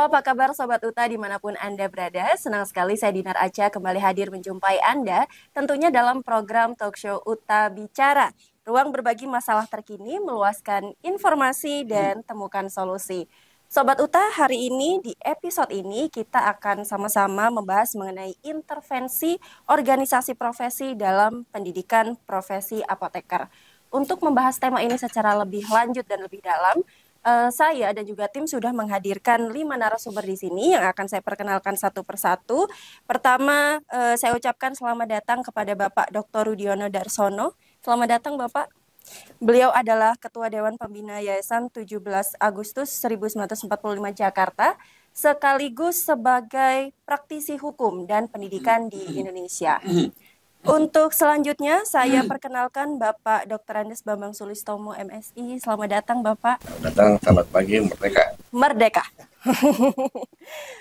Halo, apa kabar Sobat Uta dimanapun Anda berada? Senang sekali saya Dinar Aca kembali hadir menjumpai Anda, tentunya dalam program talk show Uta Bicara. Ruang berbagi masalah terkini, meluaskan informasi dan temukan solusi. Sobat Uta, hari ini di episode ini kita akan sama-sama membahas mengenai intervensi organisasi profesi dalam pendidikan profesi apoteker. Untuk membahas tema ini secara lebih lanjut dan lebih dalam, saya dan juga tim sudah menghadirkan 5 narasumber di sini yang akan saya perkenalkan satu persatu. Pertama, saya ucapkan selamat datang kepada Bapak Dr. Rudiono Darsono. Selamat datang Bapak. Beliau adalah Ketua Dewan Pembina Yayasan 17 Agustus 1945 Jakarta, sekaligus sebagai praktisi hukum dan pendidikan di Indonesia. Untuk selanjutnya, saya perkenalkan Bapak Dr. Andes Bambang Sulistomo, MSI. Selamat datang, Bapak. Selamat datang, selamat pagi, Merdeka. Merdeka.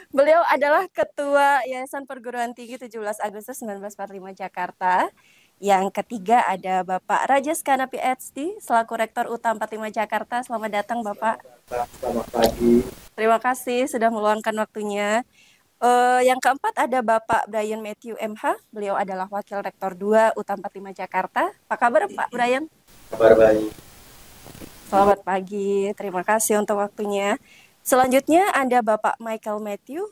Beliau adalah Ketua Yayasan Perguruan Tinggi 17 Agustus 1945 Jakarta. Yang ketiga ada Bapak Rajes Kana PhD, selaku Rektor UTA 45 Jakarta. Selamat datang, Bapak. Selamat pagi. Terima kasih sudah meluangkan waktunya. Yang keempat ada Bapak Brian Matthew MH. Beliau adalah Wakil Rektor 2 UTA 45 Jakarta. Apa kabar Pak Brian? Kabar baik. Selamat pagi, terima kasih untuk waktunya. Selanjutnya ada Bapak Michael Matthew.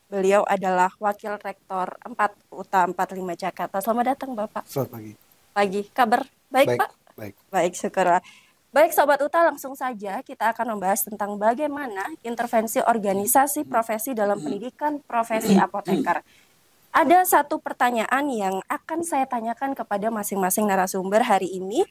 Beliau adalah Wakil Rektor 4 UTA 45 Jakarta. Selamat datang Bapak. Selamat pagi. Pagi, kabar baik Pak? Baik. Baik, syukurlah. Baik Sobat Uta, langsung saja kita akan membahas tentang bagaimana intervensi organisasi profesi dalam pendidikan profesi apoteker. Ada satu pertanyaan yang akan saya tanyakan kepada masing-masing narasumber hari ini,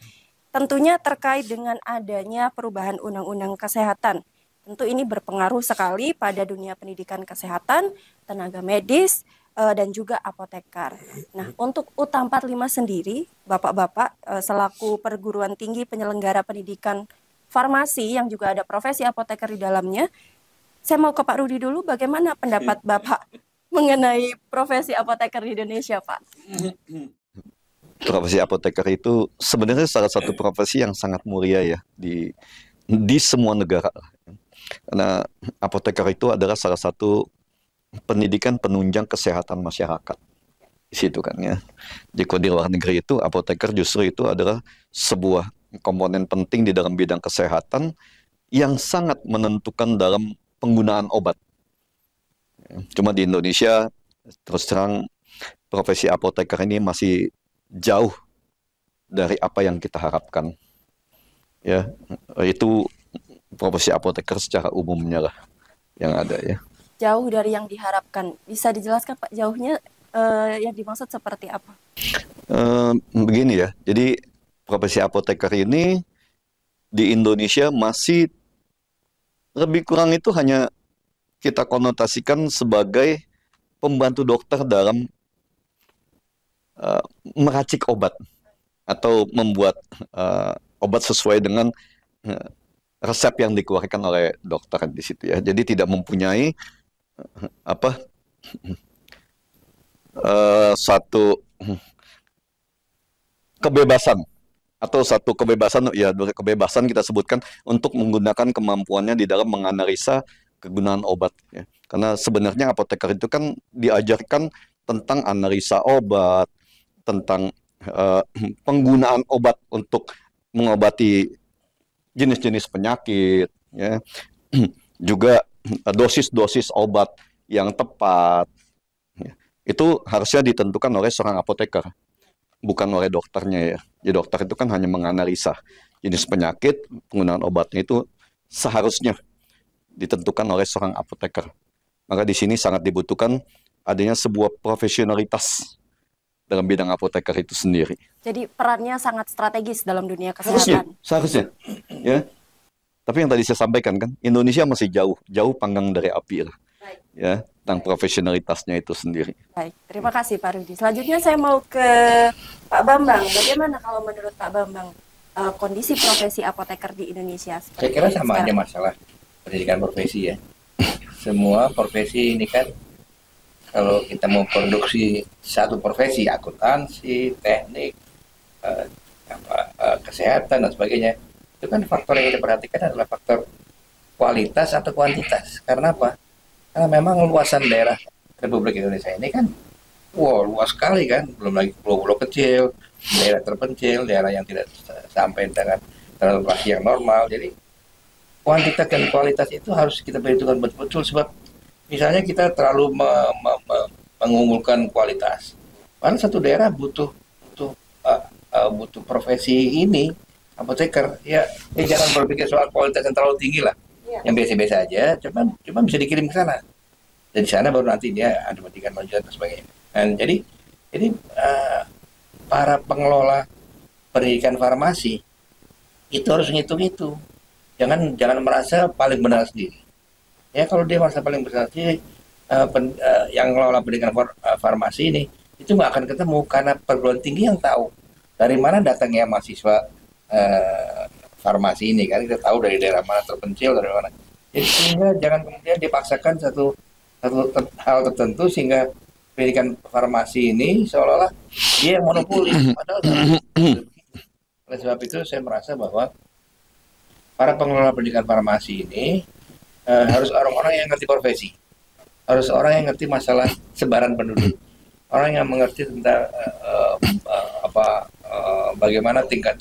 tentunya terkait dengan adanya perubahan undang-undang kesehatan. Tentu ini berpengaruh sekali pada dunia pendidikan kesehatan, tenaga medis, dan juga apoteker. Nah, untuk UTA 45 sendiri, Bapak-Bapak selaku perguruan tinggi penyelenggara pendidikan farmasi yang juga ada profesi apoteker di dalamnya, saya mau ke Pak Rudi dulu, bagaimana pendapat Bapak mengenai profesi apoteker di Indonesia, Pak? Profesi apoteker itu sebenarnya salah satu profesi yang sangat mulia ya di semua negara. Karena apoteker itu adalah salah satu pendidikan penunjang kesehatan masyarakat di situ kan ya. Di luar negeri itu apoteker justru itu adalah sebuah komponen penting di dalam bidang kesehatan yang sangat menentukan dalam penggunaan obat. Cuma di Indonesia terus terang profesi apoteker ini masih jauh dari apa yang kita harapkan. Ya, itu profesi apoteker secara umumnya lah yang ada ya. Jauh dari yang diharapkan. Bisa dijelaskan Pak jauhnya yang dimaksud seperti apa? Begini ya, jadi profesi apoteker ini di Indonesia masih lebih kurang itu hanya kita konotasikan sebagai pembantu dokter dalam meracik obat atau membuat obat sesuai dengan resep yang dikeluarkan oleh dokter di situ ya. Jadi tidak mempunyai satu kebebasan atau satu kebebasan ya, kebebasan kita sebutkan untuk menggunakan kemampuannya di dalam menganalisa kegunaan obat ya. Karena sebenarnya apoteker itu kan diajarkan tentang analisa obat, tentang penggunaan obat untuk mengobati jenis-jenis penyakit ya. Juga dosis-dosis obat yang tepat ya. Itu harusnya ditentukan oleh seorang apoteker, bukan oleh dokternya ya. Jadi dokter itu kan hanya menganalisa jenis penyakit, penggunaan obatnya itu seharusnya ditentukan oleh seorang apoteker. Maka di sini sangat dibutuhkan adanya sebuah profesionalitas dalam bidang apoteker itu sendiri. Jadi perannya sangat strategis dalam dunia kesehatan. Seharusnya ya. Tapi yang tadi saya sampaikan kan, Indonesia masih jauh panggang dari api lah. Baik. Ya, tentang profesionalitasnya itu sendiri. Baik, terima kasih Pak Rudi. Selanjutnya saya mau ke Pak Bambang. Bagaimana kalau menurut Pak Bambang kondisi profesi apoteker di Indonesia? Saya kira sama aja masalah pendidikan profesi ya. Semua profesi ini kan, kalau kita mau produksi satu profesi, akuntansi, teknik, kesehatan dan sebagainya, itu kan faktor yang kita perhatikan adalah faktor kualitas atau kuantitas. Karena apa? Karena memang luasan daerah Republik Indonesia ini kan, wow, luas sekali kan, belum lagi pulau-pulau kecil, daerah terpencil, daerah yang tidak sampai dengan transportasi yang normal. Jadi kuantitas dan kualitas itu harus kita perhitungkan betul-betul, sebab misalnya kita terlalu mengunggulkan kualitas. Padahal satu daerah butuh butuh butuh profesi ini, apoteker. Ya, jangan berpikir soal kualitas yang terlalu tinggi lah. Yang biasa-biasa aja, cuma bisa dikirim ke sana. Dan di sana baru nanti dia ada pendidikan lanjutan dan sebagainya. Dan jadi para pengelola pendidikan farmasi itu harus ngitung itu. Jangan merasa paling benar sendiri. Ya, kalau dia merasa paling benar sendiri, yang mengelola pendidikan farmasi ini itu nggak akan ketemu, karena perguruan tinggi yang tahu dari mana datangnya mahasiswa farmasi ini kan. Kita tahu dari daerah mana terpencil, dari mana. Jadi sehingga jangan kemudian dipaksakan satu hal tertentu sehingga pendidikan farmasi ini seolah-olah dia yang monopoli. Padahal oleh sebab itu saya merasa bahwa para pengelola pendidikan farmasi ini harus orang-orang yang ngerti profesi, harus orang yang ngerti masalah sebaran penduduk, orang yang mengerti tentang bagaimana tingkat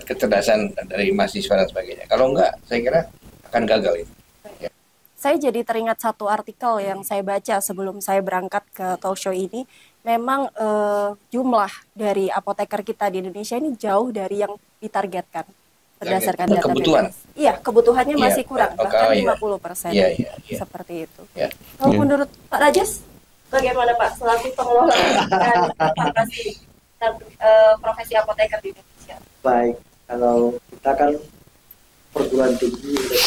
kecerdasan dari mahasiswa dan sebagainya. Kalau enggak, saya kira akan gagal itu. Ya. Saya jadi teringat satu artikel yang saya baca sebelum saya berangkat ke talk show ini. Memang jumlah dari apoteker kita di Indonesia ini jauh dari yang ditargetkan berdasarkan data kebutuhan. BPS. Iya, kebutuhannya masih kurang, bahkan 50%. Iya. Seperti itu. Ya. Kalau menurut Pak Rajas, bagaimana Pak selaku pengelola farmasi dan profesi apoteker di Indonesia? Baik, kalau kita kan perguruan tinggi itu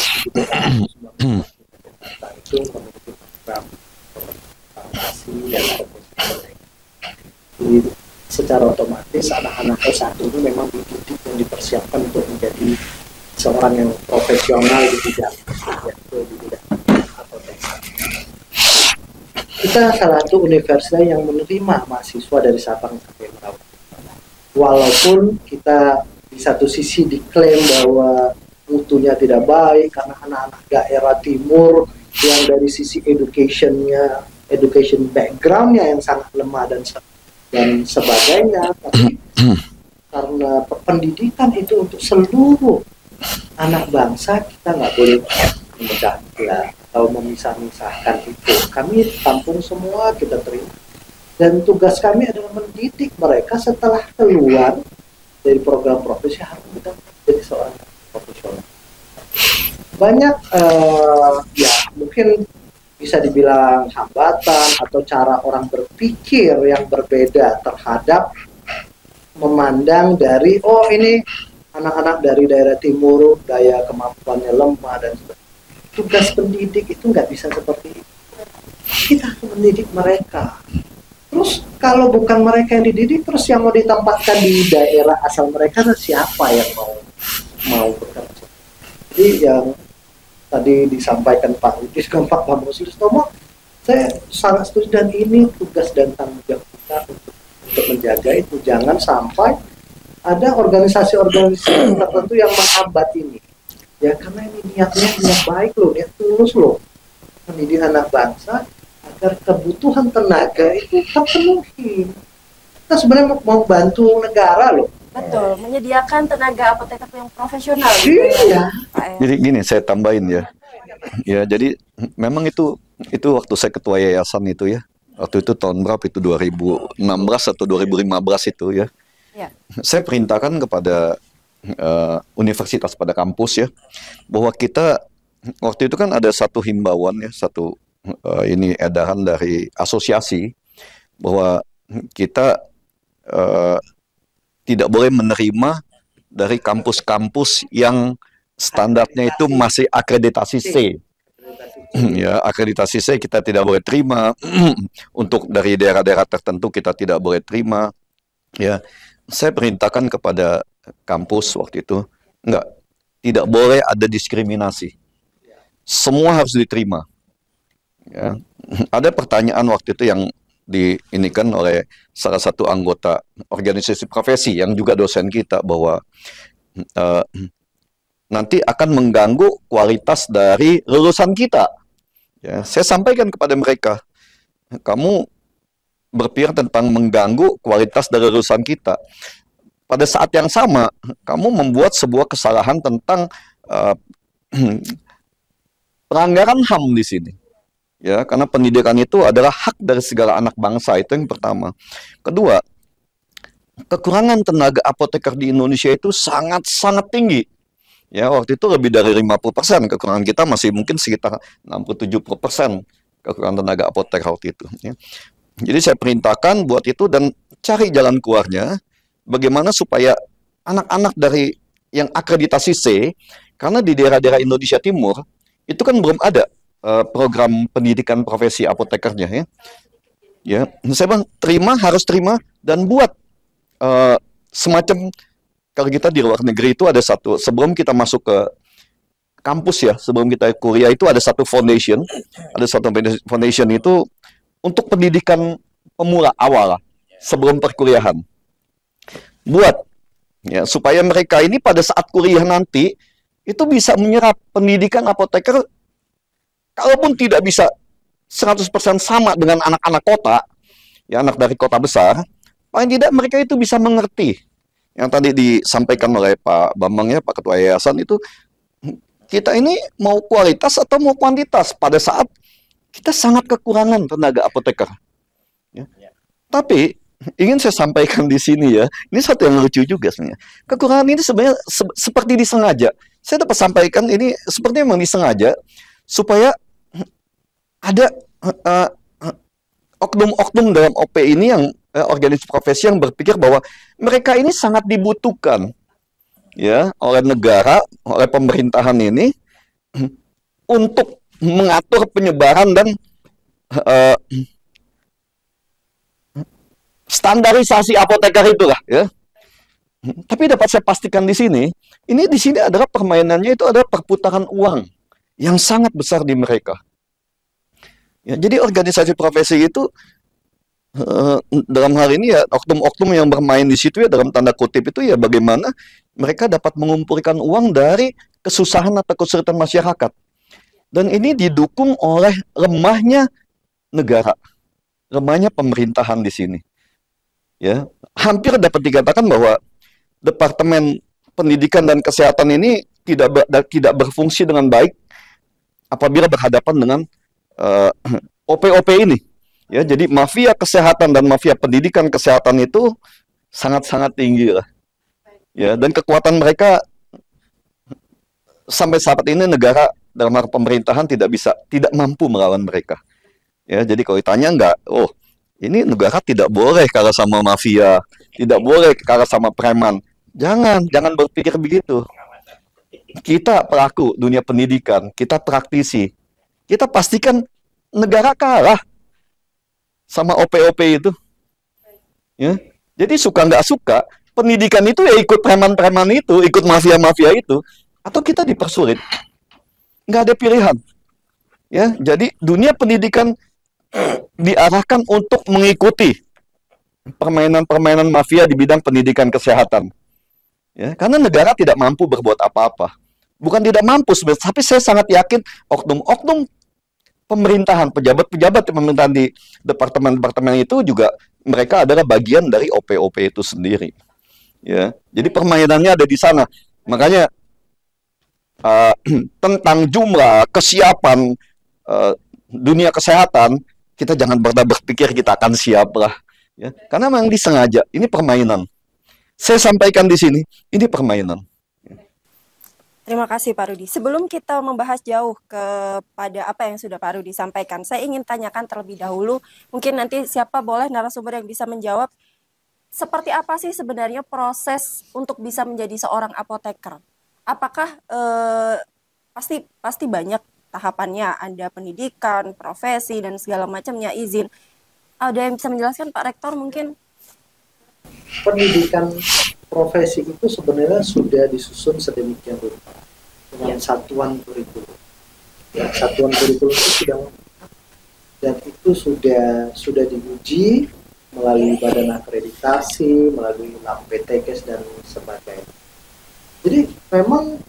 memiliki program farmasi dan profesi. Jadi secara otomatis anak-anak S1 itu memang dididik dan dipersiapkan untuk menjadi seorang yang profesional di bidang apoteker. Kita salah satu universitas yang menerima mahasiswa dari Sabang sampai Merauke. Walaupun kita di satu sisi diklaim bahwa mutunya tidak baik karena anak-anak daerah timur yang dari sisi education backgroundnya yang sangat lemah dan sebagainya, tapi karena pendidikan itu untuk seluruh anak bangsa, kita nggak boleh memecah belah atau memisah-misahkan itu. Kami tampung semua, kita terima. Dan tugas kami adalah mendidik mereka setelah keluar dari program profesi harus kita menjadi seorang profesional. Banyak ya mungkin bisa dibilang hambatan atau cara orang berpikir yang berbeda terhadap memandang dari ini anak-anak dari daerah timur daya kemampuannya lemah dan sebagainya. Tugas pendidik itu nggak bisa seperti itu. Kita harus mendidik mereka. Terus kalau bukan mereka yang dididik, terus yang mau ditempatkan di daerah asal mereka, siapa yang mau bekerja? Jadi yang tadi disampaikan Pak Udis dan Pak Bambang Sulistomo, saya sangat setuju, dan ini tugas dan tanggung jawab kita untuk menjaga itu. Jangan sampai ada organisasi-organisasi tertentu yang menghambat ini. Ya karena ini niatnya niat baik loh, niat tulus loh, mendidik anak bangsa agar kebutuhan tenaga itu terpenuhi. Kita sebenarnya mau bantu negara loh. Betul, menyediakan tenaga apoteker yang profesional. Iya. Jadi gini, saya tambahin ya. Ya, jadi memang itu waktu saya ketua yayasan itu ya. Waktu itu tahun berapa itu, 2016 atau 2015 itu ya. Ya. Saya perintahkan kepada universitas pada kampus ya, bahwa kita waktu itu kan ada satu himbauan ya, ini edaran dari asosiasi bahwa kita tidak boleh menerima dari kampus-kampus yang standarnya itu masih akreditasi C. Ya, akreditasi C kita tidak boleh terima. Untuk dari daerah-daerah tertentu kita tidak boleh terima. Ya, saya perintahkan kepada kampus waktu itu, tidak boleh ada diskriminasi. Semua harus diterima. Ya. Ada pertanyaan waktu itu yang diinikan oleh salah satu anggota organisasi profesi yang juga dosen kita, bahwa nanti akan mengganggu kualitas dari lulusan kita. Ya, saya sampaikan kepada mereka, kamu berpikir tentang mengganggu kualitas dari urusan kita. Pada saat yang sama, kamu membuat sebuah kesalahan tentang uh, pelanggaran HAM di sini. Ya, karena pendidikan itu adalah hak dari segala anak bangsa, itu yang pertama. Kedua, kekurangan tenaga apoteker di Indonesia itu sangat-sangat tinggi. Ya, waktu itu lebih dari 50%, kekurangan kita masih mungkin sekitar 60-70% kekurangan tenaga apoteker waktu itu. Ya. Jadi saya perintahkan buat itu dan cari jalan keluarnya, bagaimana supaya anak-anak dari yang akreditasi C, karena di daerah-daerah Indonesia Timur, itu kan belum ada program pendidikan profesi apotekernya. Ya, saya bilang, harus terima, dan buat semacam, kalau kita di luar negeri itu ada satu, sebelum kita masuk ke kampus ya, sebelum kita kuliah itu ada satu foundation itu untuk pendidikan pemula awal sebelum perkuliahan. Buat ya supaya mereka ini pada saat kuliah nanti itu bisa menyerap pendidikan apoteker, kalaupun tidak bisa 100% sama dengan anak-anak kota, ya anak dari kota besar, paling tidak mereka itu bisa mengerti. Yang tadi disampaikan oleh Pak Bambang ya, Pak Ketua Yayasan itu, kita ini mau kualitas atau mau kuantitas pada saat kita sangat kekurangan tenaga apoteker. Ya. Tapi ingin saya sampaikan di sini ya, ini satu yang lucu juga sebenarnya. Kekurangan ini sebenarnya seperti disengaja. Saya dapat sampaikan ini seperti memang disengaja supaya ada oknum-oknum dalam OP ini yang organisasi profesi yang berpikir bahwa mereka ini sangat dibutuhkan ya oleh negara, oleh pemerintahan ini untuk mengatur penyebaran dan standarisasi apoteker itulah ya. Tapi dapat saya pastikan di sini adalah permainannya itu adalah perputaran uang yang sangat besar di mereka. Ya, jadi organisasi profesi itu dalam hal ini ya oknum-oknum yang bermain di situ ya dalam tanda kutip itu ya bagaimana mereka dapat mengumpulkan uang dari kesusahan atau kesulitan masyarakat. Dan ini didukung oleh lemahnya negara, lemahnya pemerintahan di sini. Ya, hampir dapat dikatakan bahwa Departemen Pendidikan dan Kesehatan ini tidak berfungsi dengan baik apabila berhadapan dengan OP-OP ini. Ya, jadi mafia kesehatan dan mafia pendidikan kesehatan itu sangat-sangat tinggi lah. Ya, dan kekuatan mereka sampai saat ini negara dalam hal pemerintahan tidak mampu melawan mereka. Ya, jadi kalau ditanya enggak, ini negara tidak boleh kalah sama mafia, tidak boleh kalah sama preman. Jangan berpikir begitu. Kita pelaku dunia pendidikan, kita praktisi, kita pastikan negara kalah sama OP-OP itu. Ya. Jadi suka nggak suka, pendidikan itu ya ikut preman-preman itu, ikut mafia-mafia itu, atau kita dipersulit. Nggak ada pilihan. Ya, jadi dunia pendidikan diarahkan untuk mengikuti permainan-permainan mafia di bidang pendidikan kesehatan. Ya, karena negara tidak mampu berbuat apa-apa. Bukan tidak mampu sebenarnya, tapi saya sangat yakin oknum-oknum pemerintahan, pejabat-pejabat pemerintahan di departemen-departemen itu juga mereka adalah bagian dari OP-OP itu sendiri. Ya, jadi permainannya ada di sana. Makanya tentang jumlah kesiapan dunia kesehatan, kita jangan pernah berpikir kita akan siap lah. Ya, karena memang disengaja. Ini permainan. Saya sampaikan di sini, ini permainan. Terima kasih Pak Rudi. Sebelum kita membahas jauh kepada apa yang sudah Pak Rudi sampaikan, saya ingin tanyakan terlebih dahulu, mungkin nanti siapa boleh narasumber yang bisa menjawab, seperti apa sih sebenarnya proses untuk bisa menjadi seorang apoteker? Apakah pasti banyak tahapannya, ada pendidikan, profesi, dan segala macamnya, izin. Ada yang bisa menjelaskan Pak Rektor mungkin? Pendidikan profesi itu sebenarnya sudah disusun sedemikian rupa dengan satuan kurikulum. Ya, satuan kurikulum itu sudah lengkap dan itu sudah diuji melalui badan akreditasi, melalui lab PTKes dan sebagainya. Jadi memang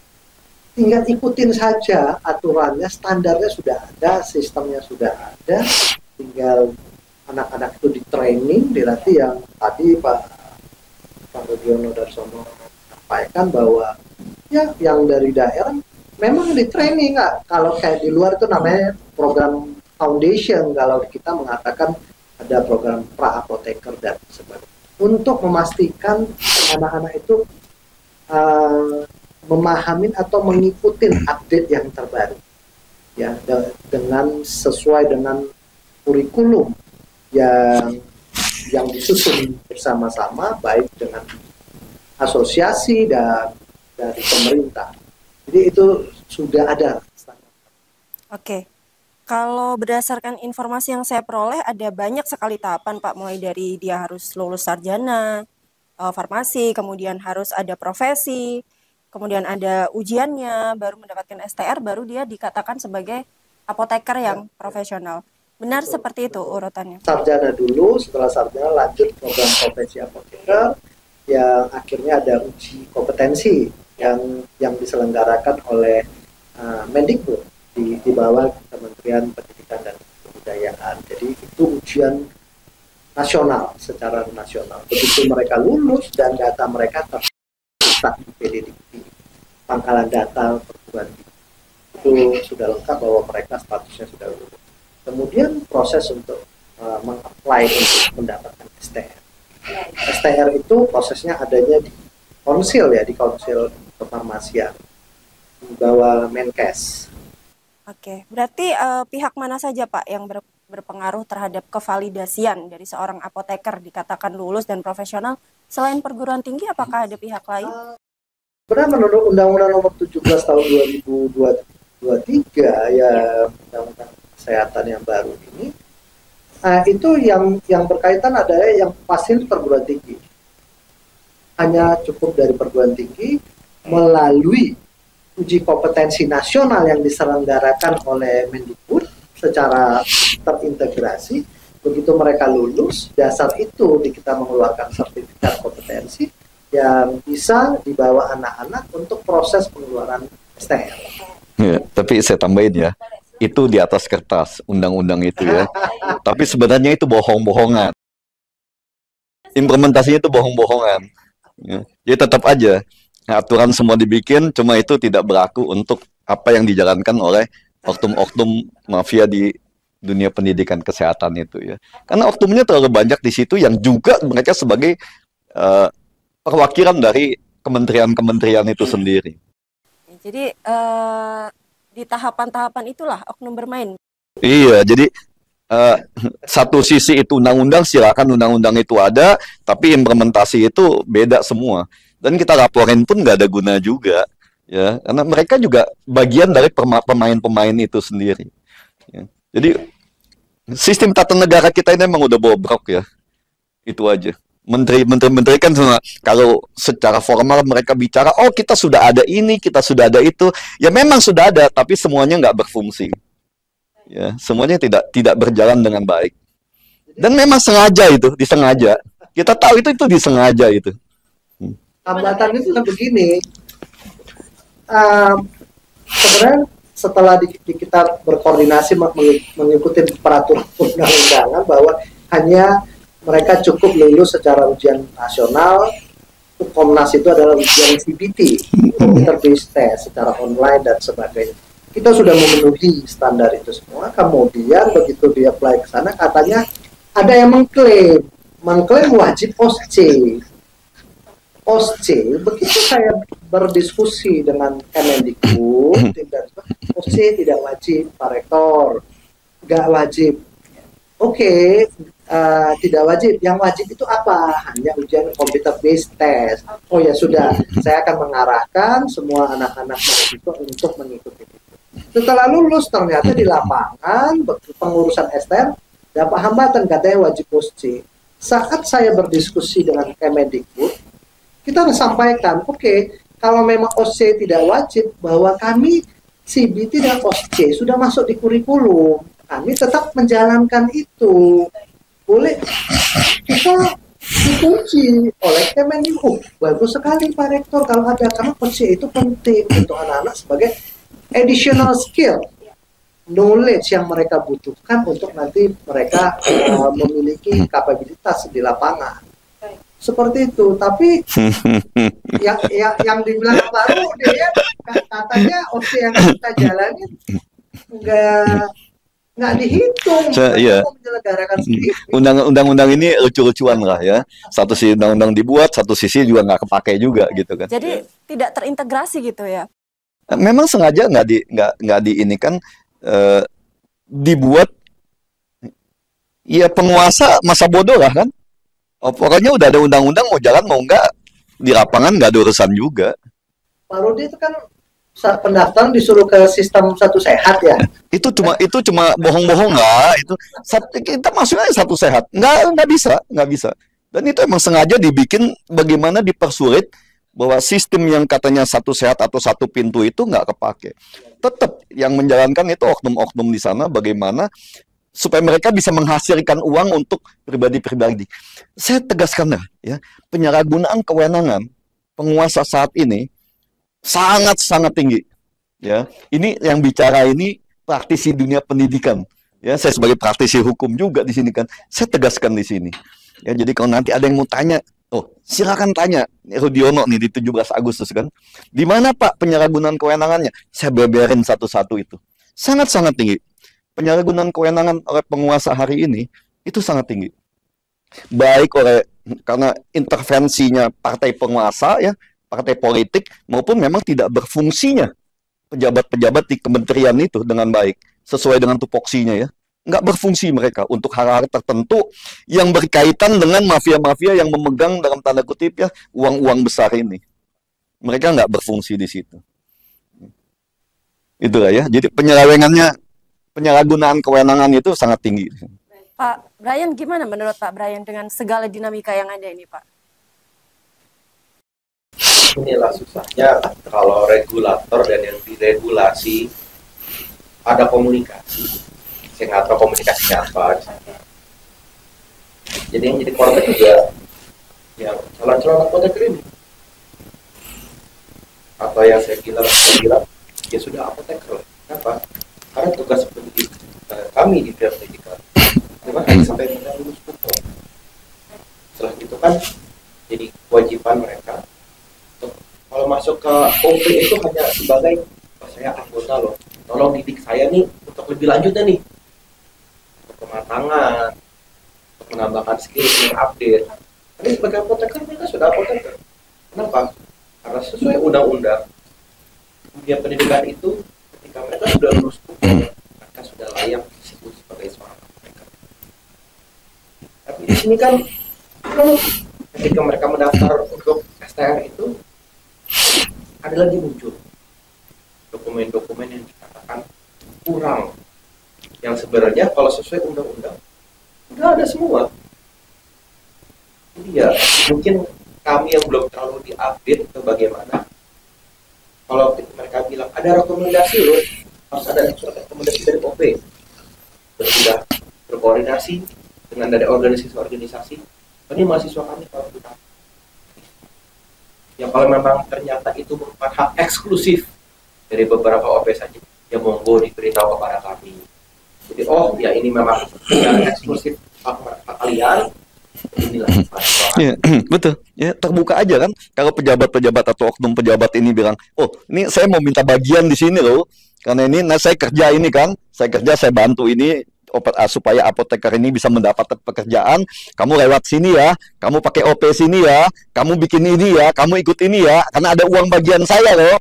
tinggal ikutin saja aturannya, standarnya sudah ada, sistemnya sudah ada, tinggal anak-anak itu di training, dilatih yang tadi Pak Rudiono Darsono sampaikan bahwa ya yang dari daerah memang di training, nggak, kalau kayak di luar itu namanya program foundation, kalau kita mengatakan ada program pra apoteker dan sebagainya, untuk memastikan anak-anak itu memahami atau mengikuti update yang terbaru, ya, dengan sesuai dengan kurikulum yang disusun bersama-sama, baik dengan asosiasi dan dari pemerintah. Jadi itu sudah ada. Oke. Kalau berdasarkan informasi yang saya peroleh, ada banyak sekali tahapan, Pak. Mulai dari dia harus lulus sarjana farmasi, kemudian harus ada profesi, kemudian ada ujiannya, baru mendapatkan STR, baru dia dikatakan sebagai apoteker yang profesional. Benar seperti itu urutannya? Sarjana dulu, setelah sarjana lanjut program profesi apoteker, yang akhirnya ada uji kompetensi yang diselenggarakan oleh Mendikbud di bawah Kementerian Pendidikan dan Kebudayaan. Jadi itu ujian nasional, secara nasional. Begitu mereka lulus dan data mereka tercatat di PDDikti, pangkalan data perguruan tinggi, itu sudah lengkap bahwa mereka statusnya sudah lulus. Kemudian proses untuk meng-apply untuk mendapatkan STR. STR itu prosesnya adanya di konsil, ya, di konsil kefarmasian, di bawah Menkes. Oke, berarti pihak mana saja, Pak, yang berpengaruh terhadap kevalidasian dari seorang apoteker dikatakan lulus dan profesional? Selain perguruan tinggi, apakah ada pihak lain? Benar, menurut Undang-Undang Nomor 17 tahun 2023, ya, Undang-Undang Kesehatan yang baru ini, itu yang berkaitan adalah yang pasti perguruan tinggi. Hanya cukup dari perguruan tinggi melalui uji kompetensi nasional yang diselenggarakan oleh Mendikbud secara terintegrasi. Begitu mereka lulus, dasar itu kita mengeluarkan sertifikat kompetensi yang bisa dibawa anak-anak untuk proses pengeluaran STR. Ya, tapi saya tambahin ya, itu di atas kertas undang-undang itu ya. Tapi sebenarnya itu bohong-bohongan. Implementasinya itu bohong-bohongan. Ya. Jadi tetap aja aturan semua dibikin, cuma itu tidak berlaku untuk apa yang dijalankan oleh oknum-oknum mafia di dunia pendidikan kesehatan itu ya. Karena oknumnya terlalu banyak di situ yang juga mereka sebagai perwakilan dari kementerian-kementerian itu sendiri. Jadi di tahapan-tahapan itulah oknum bermain. Iya, jadi satu sisi itu undang-undang, silakan undang-undang itu ada, tapi implementasi itu beda semua. Dan kita laporin pun nggak ada guna juga, ya, karena mereka juga bagian dari pemain-pemain itu sendiri. Ya. Jadi sistem tata negara kita ini emang udah bobrok ya, itu aja. Menteri kan semua, kalau secara formal mereka bicara, oh kita sudah ada ini, kita sudah ada itu, ya memang sudah ada, tapi semuanya nggak berfungsi. Ya, semuanya tidak berjalan dengan baik. Dan memang sengaja itu, disengaja. Kita tahu itu disengaja itu. Hambatannya sudah begini. Sebenarnya setelah kita berkoordinasi mengikuti peraturan undang-undangan bahwa hanya mereka cukup lulus secara ujian nasional. Komnas itu adalah ujian CBT, computer based test secara online dan sebagainya. Kita sudah memenuhi standar itu semua. Kemudian begitu dia apply ke sana, katanya ada yang mengklaim wajib OSCE. Begitu saya berdiskusi dengan Kemendikbud, OSCE tidak wajib, Pak Rektor, nggak wajib. Oke, tidak wajib. Yang wajib itu apa? Hanya ujian computer based test. Oh ya sudah, saya akan mengarahkan semua anak-anak mahasiswa untuk mengikuti itu. Setelah lulus ternyata di lapangan pengurusan STR dapat hambatan, katanya wajib OSCE. Saat saya berdiskusi dengan Kemendikbud, kita sampaikan, oke, kalau memang OSCE tidak wajib, bahwa kami CBT dan OSCE sudah masuk di kurikulum, kami tetap menjalankan itu. Boleh kita dikunci oleh Kemenlu. Bagus sekali Pak Rektor kalau ada, karena kunci itu penting untuk anak-anak sebagai additional skill, knowledge yang mereka butuhkan untuk nanti mereka memiliki kapabilitas di lapangan. Seperti itu. Tapi yang dibilang baru dia katanya opsi yang kita jalani nggak dihitung. Iya. Menyelenggarakan sendiri. Undang-undang ini lucu-lucuan lah ya. Satu sisi undang-undang dibuat, satu sisi juga nggak kepake juga gitu kan. Jadi tidak terintegrasi gitu ya. Memang sengaja nggak diinikan dibuat ya penguasa masa bodoh lah kan. Pokoknya udah ada undang-undang, mau jalan mau enggak, di lapangan nggak ada urusan juga. Pak Rudi itu kan saat pendaftaran disuruh ke sistem satu sehat ya. Itu cuma bohong-bohong lah. Itu kita masuknya satu sehat, nggak bisa. Dan itu emang sengaja dibikin bagaimana dipersulit bahwa sistem yang katanya satu sehat atau satu pintu itu nggak kepake. Tetap yang menjalankan itu oknum-oknum di sana, bagaimana supaya mereka bisa menghasilkan uang untuk pribadi-pribadi. Saya tegaskan ya, penyalahgunaan kewenangan penguasa saat ini sangat-sangat tinggi. Ya, ini yang bicara ini praktisi dunia pendidikan. Ya, saya sebagai praktisi hukum juga di sini kan, saya tegaskan di sini. Ya, jadi kalau nanti ada yang mau tanya, silakan tanya Rudiono nih di 17 Agustus kan. Di mana Pak penyalahgunaan kewenangannya? Saya beberin satu-satu itu. Sangat-sangat tinggi. Penyalahgunaan kewenangan oleh penguasa hari ini itu sangat tinggi. Baik karena intervensinya partai penguasa ya, partai politik, maupun memang tidak berfungsinya pejabat-pejabat di kementerian itu dengan baik, sesuai dengan tupoksinya ya. Nggak berfungsi mereka untuk hal-hal tertentu yang berkaitan dengan mafia-mafia yang memegang dalam tanda kutip ya uang-uang besar ini. Mereka nggak berfungsi di situ. Itulah ya. Jadi penyalahgunaan kewenangan itu sangat tinggi. Pak Brian, gimana menurut Pak Brian dengan segala dinamika yang ada ini, Pak? Inilah susahnya kalau regulator dan yang diregulasi ada komunikasi. Saya nggak tahu komunikasinya apa. Jadi yang jadi korban juga yang calon-calon apoteker ini. Atau yang saya bilang ya sudah apoteker. Kenapa? Karena tugas pendidik kami di pihak pendidikan memang hanya sampai mereka lulus betul. Setelah itu kan jadi kewajiban mereka untuk kalau masuk ke OP itu hanya sebagai saya anggota loh, tolong didik saya nih untuk lebih lanjutnya nih, untuk kematangan, untuk menambahkan skill yang update. Tapi sebagai apoteker mereka sudah apoteker. Kenapa? Karena sesuai undang-undang dunia pendidikan itu ketika mereka sudah lulus kuliah, mereka sudah layak disebut sebagai seorang apoteker. Tapi di sini kan ketika mereka mendaftar untuk STR itu ada lagi muncul dokumen-dokumen yang dikatakan kurang, yang sebenarnya kalau sesuai undang-undang udah ada semua. Jadi ya mungkin kami yang belum terlalu diupdate ke bagaimana. Kalau mereka bilang ada rekomendasi loh, harus ada surat rekomendasi dari OP. Sudah berkoordinasi dengan dari organisasi-organisasi. Ini mahasiswa kami kalau kita. Ya kalau memang ternyata itu merupakan hak eksklusif dari beberapa OP saja, ya monggo diberitahu kepada kami. Jadi ya ini memang yang eksklusif hak kalian. Inilah ya, betul ya, terbuka aja kan. Kalau pejabat-pejabat atau oknum pejabat ini bilang, ini saya mau minta bagian di sini loh, karena ini saya kerja ini kan, saya bantu ini supaya apoteker ini bisa mendapatkan pekerjaan, kamu lewat sini ya, kamu pakai OP sini ya, kamu bikin ini ya, kamu ikut ini ya, karena ada uang bagian saya loh.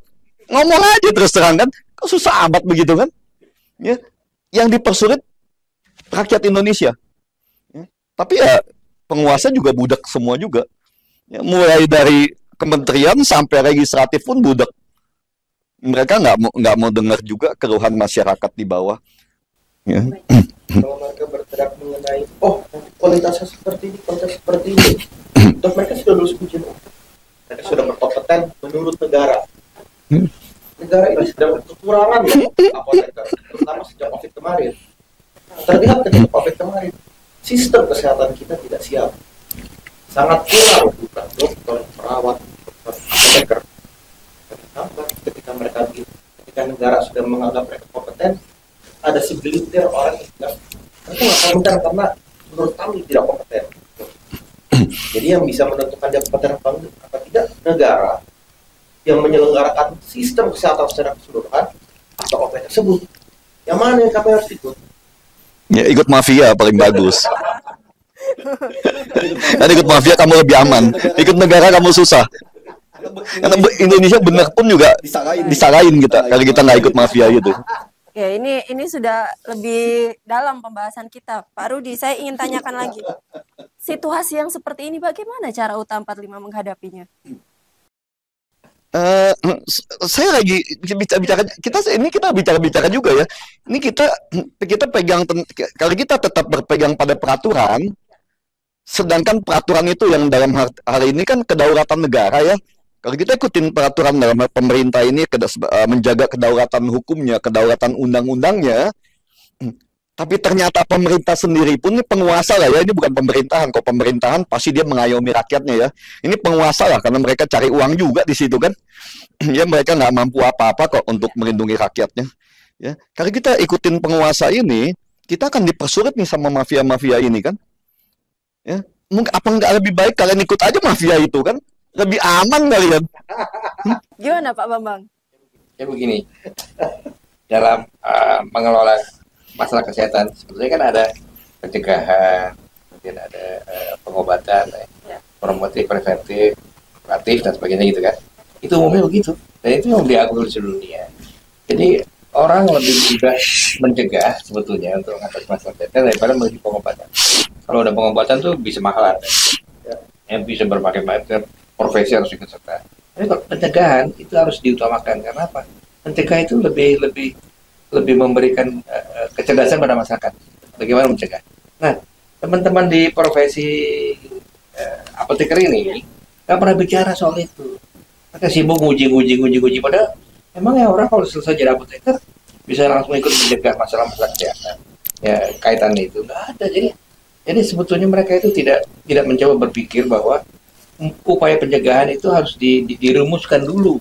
Ngomong aja terus terang kan, kok susah amat begitu kan ya. Yang dipersulit rakyat Indonesia ya. Tapi ya penguasa juga budak semua juga ya, mulai dari kementerian sampai legislatif pun budak. Mereka nggak mau dengar juga keluhan masyarakat di bawah ya. Kalau mereka berteriak mengenai kualitasnya seperti ini terus mereka sudah lulus ujian, mereka sudah berkompeten menurut negara. Negara ini sedang kekurangan apoteker, terutama sejak COVID kemarin. Terlihat ketika COVID kemarin sistem kesehatan kita tidak siap. sangat kurang bukan dokter, perawat, dokter, apoteker. Kenapa? Ketika mereka ketika negara sudah menganggap mereka kompeten, ada segelintir orang yang bilang mereka nggak kompeten karena menurut kami tidak kompeten. Jadi yang bisa menentukan dia kompeten apa tidak negara yang menyelenggarakan sistem kesehatan secara keseluruhan atau kompeten tersebut. Yang mana yang kami harus ikut? Ya, ikut mafia paling bagus. Dan ikut mafia kamu lebih aman. Ikut negara kamu susah. Karena Indonesia benar pun juga disalahin kita kalau kita nggak ikut mafia gitu. Ya, ini sudah lebih dalam pembahasan kita. Pak Rudi, saya ingin tanyakan lagi. Situasi yang seperti ini bagaimana cara UTA 45 menghadapinya? Saya lagi bicara kita bicara juga ya. Ini kita pegang kalau kita tetap berpegang pada peraturan, sedangkan peraturan itu yang dalam hari ini kan kedaulatan negara ya. Kalau kita ikutin peraturan dalam pemerintah ini menjaga kedaulatan hukumnya, kedaulatan undang-undangnya, tapi ternyata pemerintah sendiri pun ini penguasa lah ya, ini bukan pemerintahan. Kok pemerintahan pasti dia mengayomi rakyatnya ya. Ini penguasa lah karena mereka cari uang juga di situ kan. Ya mereka nggak mampu apa-apa kok untuk melindungi rakyatnya. Ya, kalau kita ikutin penguasa ini, kita akan dipersulit nih sama mafia-mafia ini kan. Ya, mungkin apa nggak lebih baik kalian ikut aja mafia itu kan? Lebih aman kalian. Gimana Pak Bambang? Ya begini, dalam mengelola masalah kesehatan sebetulnya kan ada pencegahan, kemudian ada pengobatan, promotif, preventif, kuratif dan sebagainya gitu kan. Itu umumnya begitu, dan itu yang diakui di seluruh dunia. Jadi orang lebih mudah mencegah sebetulnya untuk mengatasi masalah kesehatan daripada menuju pengobatan. Kalau ada pengobatan tuh bisa mahal, yang bisa berbagai macam profesi harus ikut serta. Tapi kalau pencegahan itu harus diutamakan karena apa? Mencegah itu lebih memberikan kecerdasan pada masyarakat. Bagaimana mencegah? Nah, teman-teman di profesi apoteker ini nggak pernah bicara soal itu. Mereka sibuk nguji. Padahal emang ya orang kalau selesai jadi apoteker bisa langsung ikut mencegah masalah-masalah kesehatan. Ya kaitannya itu nggak ada. Jadi sebetulnya mereka itu tidak mencoba berpikir bahwa upaya pencegahan itu harus dirumuskan dulu.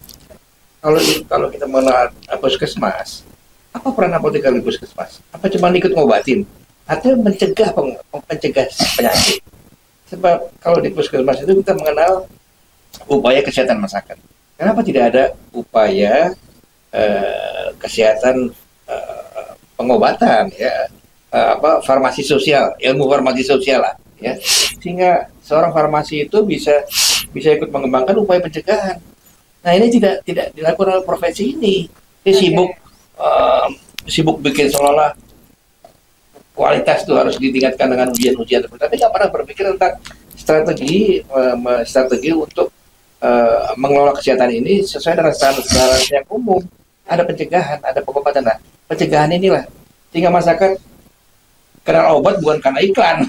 Kalau kita mengenal puskesmas, apa peran apoteker di puskesmas? Apa cuma ikut ngobatin? Atau mencegah penyakit? Sebab kalau di puskesmas itu kita mengenal upaya kesehatan masyarakat. Kenapa tidak ada upaya kesehatan pengobatan ya? Farmasi sosial, ilmu farmasi sosial lah ya. Sehingga seorang farmasi itu bisa ikut mengembangkan upaya pencegahan. Nah, ini tidak dilakukan oleh profesi ini. Dia sibuk bikin seolah-olah kualitas itu harus ditingkatkan dengan ujian-ujian, tapi nggak pernah berpikir tentang strategi untuk mengelola kesehatan ini sesuai dengan standar yang umum. Ada pencegahan, ada pengobatan. Nah, pencegahan inilah sehingga masyarakat kenal obat bukan karena iklan.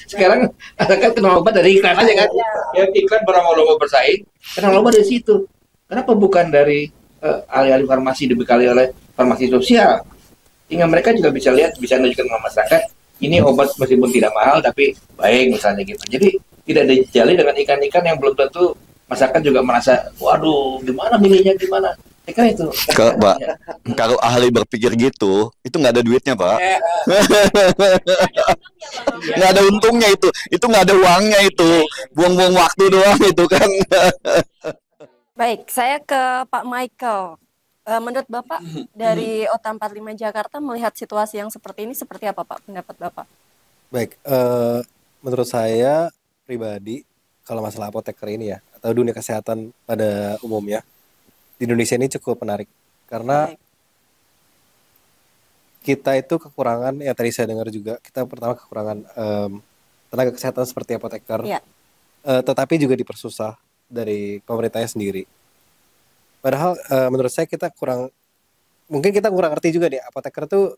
Sekarang masyarakat kenal obat dari iklan aja kan. Ya, iklan berlomba-lomba bersaing, kenal obat dari situ. Kenapa bukan dari ahli-ahli farmasi dibekali oleh farmasi sosial? Sehingga mereka juga bisa lihat, bisa menunjukkan ke masyarakat, ini obat meskipun tidak mahal tapi baik misalnya gitu. Jadi tidak dijali dengan ikan-ikan yang belum tentu masyarakat juga merasa, waduh, gimana milihnya gimana? Kan itu. Pak, kalau ahli berpikir gitu, itu nggak ada duitnya, Pak. Nggak ada untungnya itu nggak ada uangnya itu, buang-buang waktu doang itu kan. Baik, saya ke Pak Michael. Menurut Bapak dari OTA 45 Jakarta melihat situasi yang seperti ini seperti apa Pak, pendapat Bapak? Baik, menurut saya pribadi kalau masalah apoteker ini ya, atau dunia kesehatan pada umumnya, di Indonesia ini cukup menarik. Karena kita itu kekurangan, ya tadi saya dengar juga, kita pertama kekurangan tenaga kesehatan seperti apoteker, tetapi juga dipersusah dari pemerintahnya sendiri. Padahal menurut saya mungkin kita kurang ngerti juga nih apoteker tuh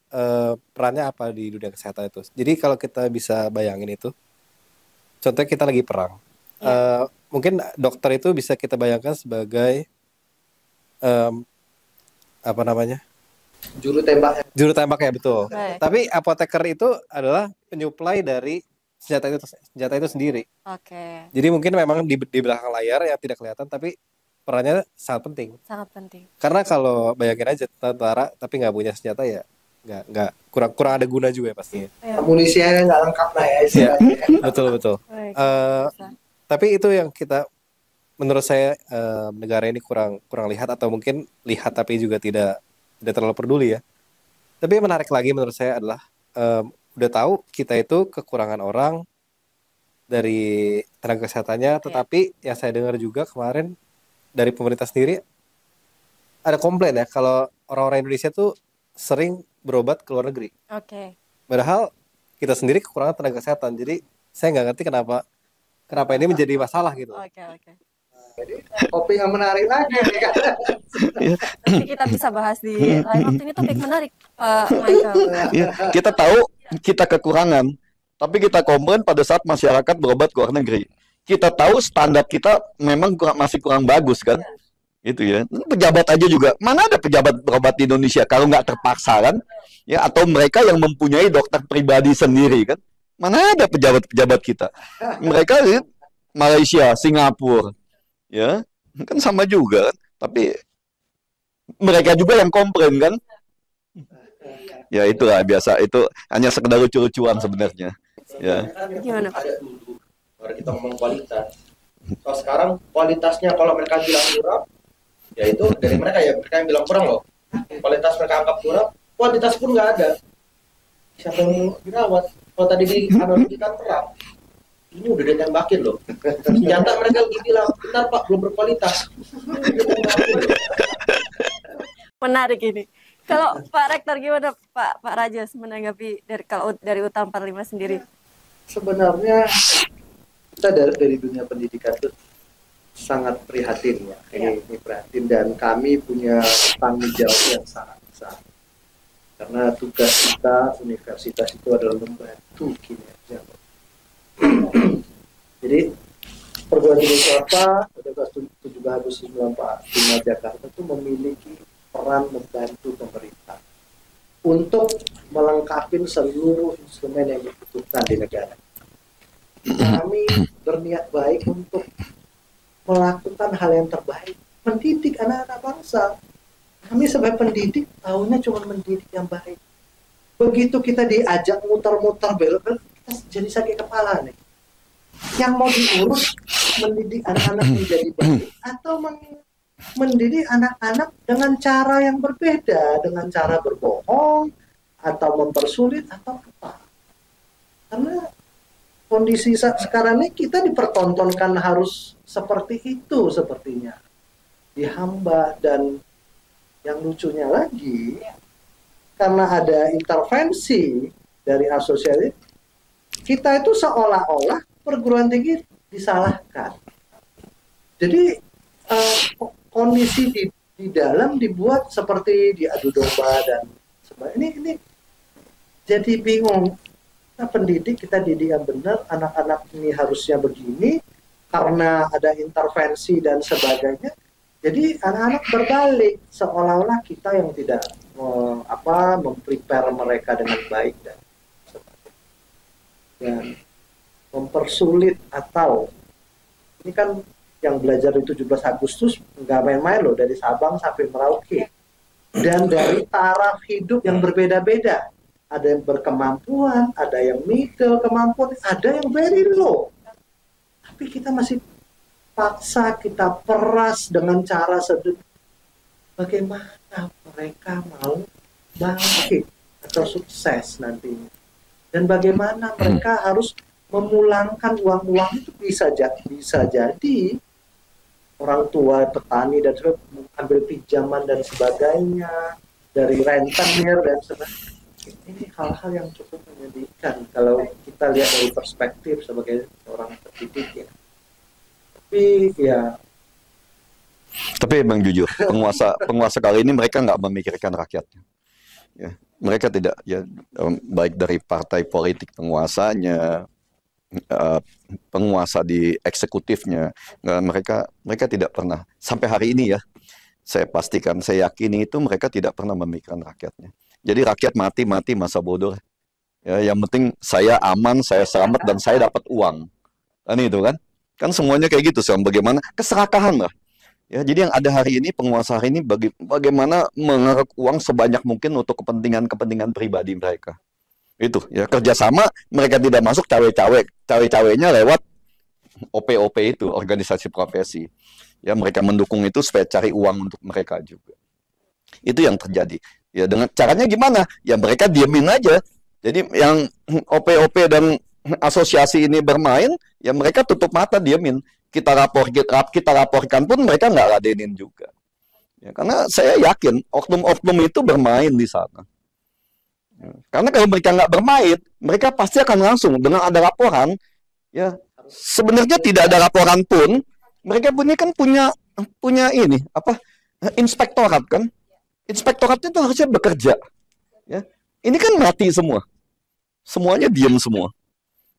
perannya apa di dunia kesehatan itu. Jadi kalau kita bisa bayangin itu, contohnya kita lagi perang, mungkin dokter itu bisa kita bayangkan sebagai apa namanya? Juru tembak. Juru tembak ya, betul. Tapi apoteker itu adalah penyuplai dari senjata itu sendiri. Oke. Jadi mungkin memang di belakang layar yang tidak kelihatan, tapi perannya sangat penting. Sangat penting. Karena kalau bayangin aja tentara tapi nggak punya senjata ya nggak kurang ada guna juga ya pastinya. Amunisinya nggak lengkap lah ya. Iya, betul. Baik, Tapi itu yang kita menurut saya negara ini kurang lihat, atau mungkin lihat tapi juga tidak terlalu peduli ya. Tapi yang menarik lagi menurut saya adalah udah tahu kita itu kekurangan orang dari tenaga kesehatannya, tetapi yang saya dengar juga kemarin dari pemerintah sendiri ada komplain ya kalau orang-orang Indonesia tuh sering berobat ke luar negeri. Oke. Padahal kita sendiri kekurangan tenaga kesehatan. Jadi saya nggak ngerti kenapa ini menjadi masalah gitu. Oke. Jadi topik yang menarik lagi nih kan. Nanti kita bisa bahas di lain waktu, ini topik menarik, Pak Michael. Ya, kita tahu kita kekurangan, tapi kita komplain pada saat masyarakat berobat ke luar negeri. Kita tahu standar kita memang masih kurang bagus kan, gitu ya. Pejabat aja juga, mana ada pejabat berobat di Indonesia kalau nggak terpaksa kan, ya, atau mereka yang mempunyai dokter pribadi sendiri kan, mana ada pejabat-pejabat kita. Mereka Malaysia, Singapura, ya kan sama juga kan, tapi mereka juga yang komplain kan. Ya itulah biasa, itu hanya sekedar lucu-lucuan sebenarnya. Ya. Gimana, Pak? Ada dulu baru kita ngomong kualitas. Kalau sekarang kualitasnya kalau mereka bilang kurang, ya itu dari mereka yang bilang kurang loh. Kualitas mereka anggap kurang, kualitas pun nggak ada. Siapa yang mau dirawat? Kalau tadi dianalogikan perang, ini udah ditembakin loh. Senjata mereka lagi bilang, bentar Pak, belum berkualitas. Menarik ini. Kalau Pak Rektor gimana, Pak Rajas menanggapi dari UTA 45 sendiri? Sebenarnya kita dari dunia pendidikan itu sangat prihatin ya. Ini prihatin, dan kami punya tanggung jawab yang sangat besar. Karena tugas kita universitas itu adalah membantu kinerja. Jadi perguruan tinggi swasta Universitas 17 Agustus 1945 Jakarta itu memiliki peran membantu pemerintah untuk melengkapi seluruh instrumen yang dibutuhkan di negara. Kami berniat baik untuk melakukan hal yang terbaik, mendidik anak-anak bangsa. Kami sebagai pendidik tahunya cuma mendidik yang baik. Begitu kita diajak muter-muter belok-belok, kita jadi sakit kepala nih. Yang mau diurus mendidik anak-anak menjadi baik atau mendidik anak-anak dengan cara yang berbeda, dengan cara berbohong atau mempersulit atau apa. Karena kondisi sekarang ini kita dipertontonkan harus seperti itu sepertinya. Dihamba, dan yang lucunya lagi, karena ada intervensi dari asosiasi, kita itu seolah-olah perguruan tinggi disalahkan. Jadi kondisi di dalam dibuat seperti diadu domba dan sebagainya. Ini jadi bingung. Kita pendidik, kita didik yang benar, anak-anak ini harusnya begini, karena ada intervensi dan sebagainya. Jadi anak-anak berbalik, seolah-olah kita yang tidak memprepare mereka dengan baik dan sebagainya. Dan mempersulit, atau ini kan yang belajar di 17 Agustus nggak main-main loh, dari Sabang sampai Merauke, dan dari taraf hidup yang berbeda-beda. Ada yang berkemampuan, ada yang middle kemampuan, ada yang very low. Tapi kita masih paksa, kita peras dengan cara sedemikian. Bagaimana mereka mau bangkit atau sukses nantinya? Dan bagaimana mereka harus memulangkan uang-uang itu? Bisa jadi orang tua, petani dan sebagainya ambil pinjaman dan sebagainya dari rentenir dan sebagainya. Ini hal-hal yang cukup menyedihkan kalau kita lihat dari perspektif sebagai orang pendidik ya. Tapi emang jujur, penguasa kali ini mereka nggak memikirkan rakyatnya. Ya, mereka tidak, ya, baik dari partai politik penguasanya, penguasa di eksekutifnya, mereka tidak pernah sampai hari ini ya. Saya pastikan, saya yakini itu mereka tidak pernah memikirkan rakyatnya. Jadi rakyat mati masa bodoh. Ya, yang penting saya aman, saya selamat, dan saya dapat uang. Kan itu kan? Kan semuanya kayak gitu sekarang. Bagaimana keserakahan lah. Ya, jadi yang ada hari ini, penguasa hari ini bagaimana mengeruk uang sebanyak mungkin untuk kepentingan-kepentingan pribadi mereka. Itu ya, kerjasama mereka tidak masuk cawe-cawenya lewat OP-OP itu, organisasi profesi. Ya, mereka mendukung itu supaya cari uang untuk mereka juga. Itu yang terjadi. Ya, dengan caranya gimana? Ya mereka diemin aja. Jadi yang OP-OP dan asosiasi ini bermain, ya mereka tutup mata, diemin. Kita laporkan pun mereka nggak ladenin juga. Ya, karena saya yakin oknum-oknum itu bermain di sana. Ya, karena kalau mereka nggak bermain, mereka pasti akan langsung dengan ada laporan. Ya, sebenarnya tidak ada laporan pun, mereka punya ini apa? Inspektorat kan? Inspektorat itu harusnya bekerja. Ya, ini kan mati semua. Semuanya diam semua.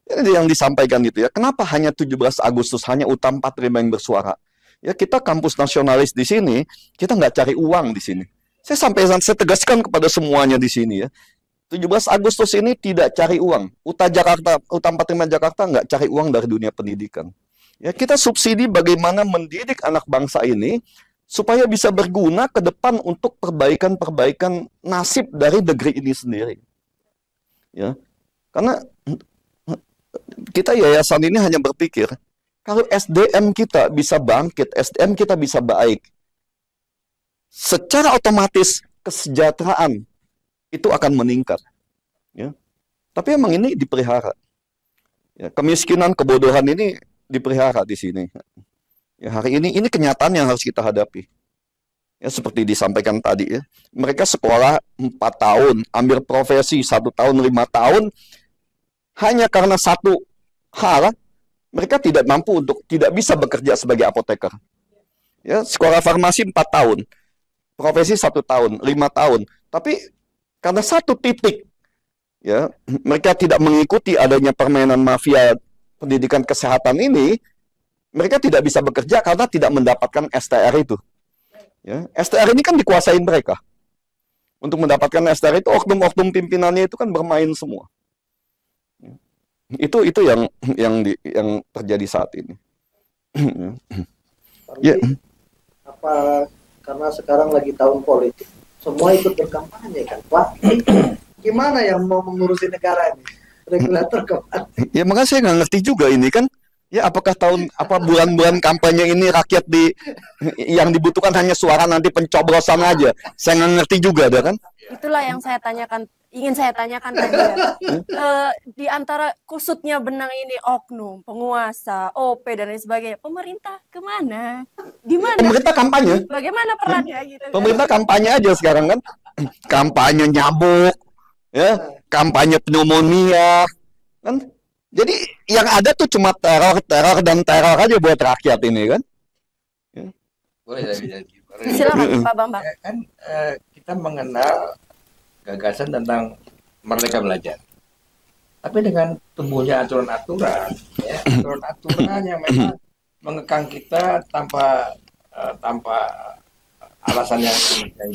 Ini yang disampaikan gitu ya. Kenapa hanya 17 Agustus, hanya UTA 45 yang bersuara? Ya, kita kampus nasionalis di sini, kita nggak cari uang di sini. Saya tegaskan kepada semuanya di sini ya. 17 Agustus ini tidak cari uang. UTA 45 Jakarta nggak cari uang dari dunia pendidikan. Ya, kita subsidi bagaimana mendidik anak bangsa ini supaya bisa berguna ke depan untuk perbaikan nasib dari negeri ini sendiri. Ya. Karena kita yayasan ini hanya berpikir, kalau SDM kita bisa bangkit, SDM kita bisa baik, secara otomatis kesejahteraan itu akan meningkat. Ya. Tapi emang ini dipelihara. Ya, kemiskinan, kebodohan ini dipelihara di sini. Ya, hari ini kenyataan yang harus kita hadapi. Ya, seperti disampaikan tadi ya. Mereka sekolah 4 tahun, ambil profesi 1 tahun, 5 tahun, hanya karena satu hal, mereka tidak bisa bekerja sebagai apoteker. Ya, sekolah farmasi 4 tahun, profesi 1 tahun, 5 tahun. Tapi karena satu titik, ya, mereka tidak mengikuti adanya permainan mafia pendidikan kesehatan ini, mereka tidak bisa bekerja karena tidak mendapatkan STR itu. Ya, STR ini kan dikuasain mereka. Untuk mendapatkan STR itu, oknum-oknum pimpinannya itu kan bermain semua. Itu yang terjadi saat ini. Tapi Ya. apa karena sekarang lagi tahun politik, semua ikut berkampanye kan, Pak? Gimana yang mau mengurusi negara ini? Regulator kemana? Ya, makanya saya nggak ngerti juga ini kan. Ya, apakah bulan-bulan kampanye ini rakyat yang dibutuhkan hanya suara nanti pencoblosan aja? Saya nggak ngerti juga, ada kan? Itulah yang ingin saya tanyakan tadi ya. Di antara kusutnya benang ini oknum, penguasa, OP dan lain sebagainya, pemerintah kemana? Di mana? Pemerintah kampanye. Bagaimana perannya gitu? Pemerintah kampanye aja sekarang kan. Kampanye nyamuk, ya, kampanye pneumonia, kan? Jadi yang ada tuh cuma teror aja buat rakyat ini kan. Boleh saya bicara? Silakan Pak Bambang. Kan kita mengenal gagasan tentang merdeka belajar. Tapi dengan tumbuhnya aturan-aturan, ya, aturan-aturan yang memang mengekang kita tanpa alasan yang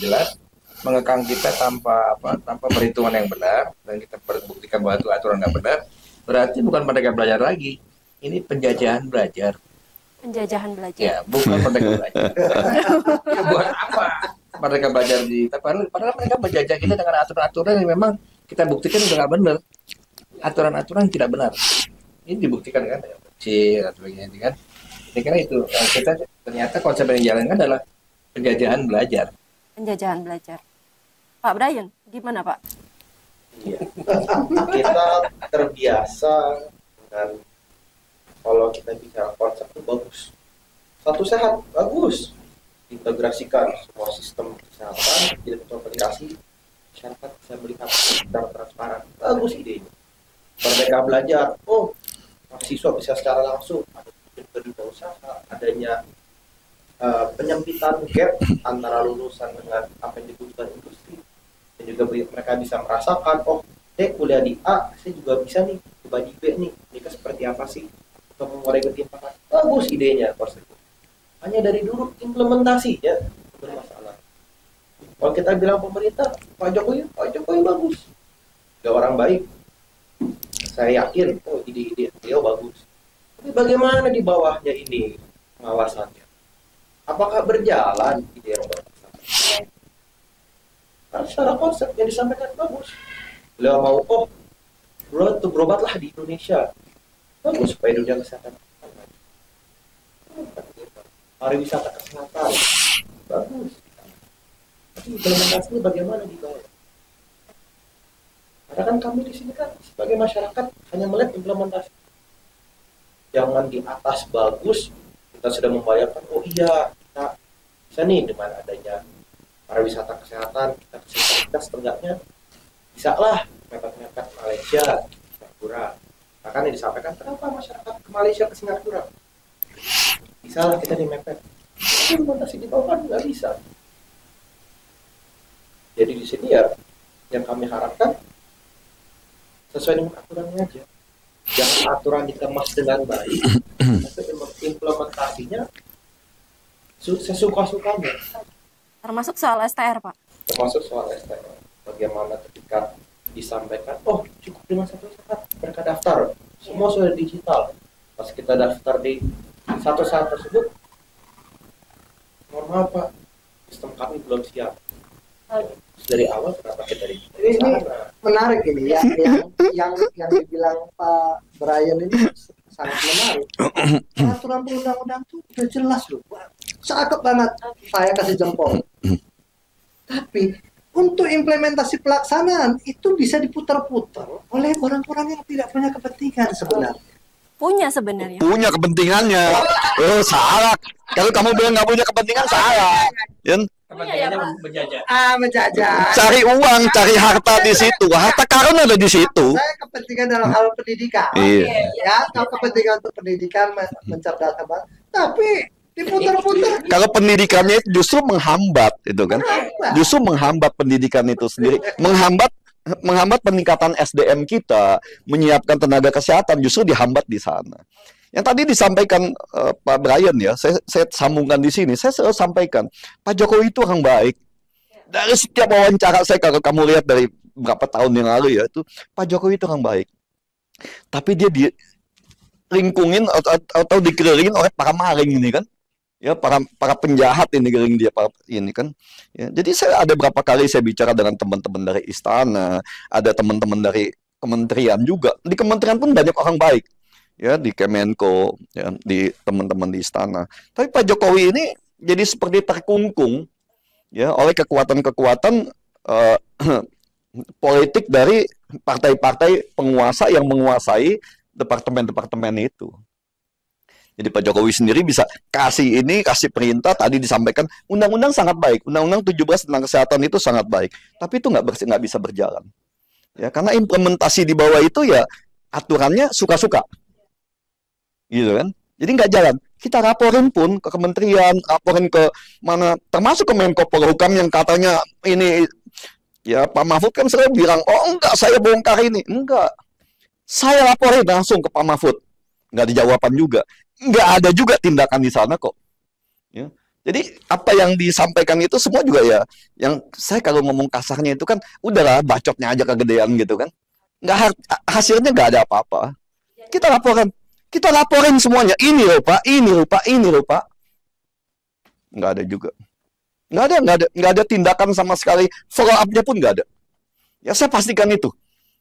jelas, mengekang kita tanpa perhitungan yang benar, dan kita buktikan bahwa itu aturan yang benar. Berarti bukan merdeka belajar lagi, ini penjajahan belajar. Penjajahan belajar. Ya, bukan merdeka belajar. Ya, buat apa merdeka belajar padahal mereka menjajah kita dengan aturan-aturan yang memang kita buktikan udah nggak benar. Aturan-aturan tidak benar. Ini dibuktikan kan, kecil atau begini kan. Saya kira itu kita ternyata konsep yang dijalankan adalah penjajahan belajar. Penjajahan belajar. Pak Brian, gimana Pak? Iya. Kita terbiasa dengan, kalau kita bicara konsep itu bagus, satu sehat bagus, integrasikan semua sistem kesehatan jadi komunikasi, masyarakat bisa melihat secara transparan, bagus idenya. Merdeka belajar, mahasiswa bisa secara langsung, ada dunia usaha, adanya penyempitan gap antara lulusan dengan apa yang dibutuhkan industri. Dan juga mereka bisa merasakan, saya kuliah di A, saya juga bisa nih coba di B nih, mereka seperti apa sih untuk mengurangi ketimpangan. Bagus idenya, hanya dari dulu implementasi ya bermasalah. Kalau kita bilang pemerintah, Pak Jokowi bagus, dia orang baik, saya yakin ide-ide beliau bagus. Tapi bagaimana di bawahnya ini pengawasannya? Apakah berjalan ide yang bagus? Nah, secara konsep yang disampaikan bagus. Beliau mau berobatlah di Indonesia. Bagus supaya dunia kesehatan. Pariwisata kesehatan. Bagus. Tapi implementasinya bagaimana di bawah? Karena kan kami di sini kan sebagai masyarakat hanya melihat implementasi. Jangan di atas bagus, kita sudah membayangkan, oh iya, kita bisa nih dengan adanya pariwisata kesehatan, kita setengahnya bisa lah mepet-mepet Malaysia, Singapura. Bahkan yang disampaikan, kenapa masyarakat ke Malaysia, ke Singapura? Bisa lah kita di mepet. Tapi implementasi di bawah kan nggak bisa. Jadi di sini ya, yang kami harapkan sesuai dengan aturannya aja. Jangan aturan dikemas dengan baik, tapi implementasinya sesuka-sukanya. Termasuk soal STR, Pak. Termasuk soal STR. Bagaimana ketika disampaikan, oh cukup dengan satu saat mereka daftar, semua sudah digital. Pas kita daftar di satu saat tersebut, mohon maaf Pak, sistem kami belum siap. Dari awal kenapa kita di ini menarik ini ya, yang dibilang Pak Brian ini sangat menarik. Peraturan perundang-undang itu udah jelas loh, cakep banget, saya kasih jempol. Tapi untuk implementasi pelaksanaan itu bisa diputar-putar oleh orang-orang yang tidak punya kepentingan sebenarnya. Punya sebenarnya. Punya kepentingannya. Oh, salah. Kalau kamu bilang nggak punya kepentingan, salah. Yan? Kepentingannya menjajah. Menjajah. Cari uang, cari harta di situ. Harta karun ada di situ. Saya kepentingan dalam hal pendidikan. Iya. Ya, atau kepentingan untuk pendidikan mencerdaskan bangsa. Tapi diputar-putar. Kalau pendidikannya itu justru menghambat, itu kan? Justru menghambat pendidikan itu sendiri. Menghambat peningkatan SDM kita, menyiapkan tenaga kesehatan justru dihambat di sana. Yang tadi disampaikan Pak Brian ya, saya sambungkan di sini. Saya selalu sampaikan, Pak Jokowi itu orang baik. Dari setiap wawancara saya, kalau kamu lihat dari berapa tahun yang lalu ya, itu Pak Jokowi itu orang baik. Tapi dia dilingkungin atau dikelilingin oleh para maling ini kan. Ya, para penjahat ini keliling dia ini kan. Ya, jadi saya ada berapa kali saya bicara dengan teman-teman dari istana, ada teman-teman dari kementerian juga. Di kementerian pun banyak orang baik. Ya, di Kemenko, ya, di teman-teman di istana. Tapi Pak Jokowi ini jadi seperti terkungkung ya oleh kekuatan-kekuatan politik dari partai-partai penguasa yang menguasai departemen-departemen itu. Jadi Pak Jokowi sendiri bisa kasih perintah, tadi disampaikan undang-undang sangat baik, undang-undang 17 tentang kesehatan itu sangat baik, tapi itu nggak bisa berjalan. Ya, karena implementasi di bawah itu ya aturannya suka-suka. Gitu kan? Jadi nggak jalan. Kita laporin pun ke kementerian, laporin ke mana, termasuk ke Menko Polhukam yang katanya ini, ya Pak Mahfud kan selalu bilang, oh enggak, saya bongkar ini. Enggak. Saya laporin langsung ke Pak Mahfud. Nggak dijawaban juga. Nggak ada juga tindakan di sana kok. Ya. Jadi apa yang disampaikan itu semua juga ya, yang saya kalau ngomong kasarnya itu kan, udahlah bacotnya aja kegedean gitu kan. Hasilnya nggak ada apa-apa. Kita laporin semuanya. Ini loh Pak, ini loh Pak, ini loh Pak. Nggak ada juga. Nggak ada tindakan sama sekali. Follow up-nya pun nggak ada. Ya saya pastikan itu.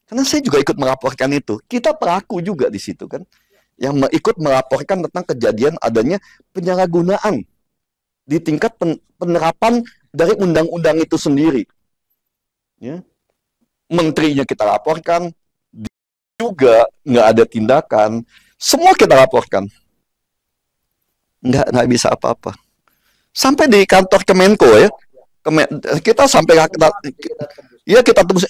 Karena saya juga ikut melaporkan itu. Kita pelaku juga di situ kan. Yang ikut melaporkan tentang kejadian adanya penyalahgunaan di tingkat penerapan dari undang-undang itu sendiri. Ya. Menterinya kita laporkan, juga nggak ada tindakan. Semua kita laporkan. Nggak bisa apa-apa. Sampai di kantor Kemenko ya. Kita sampai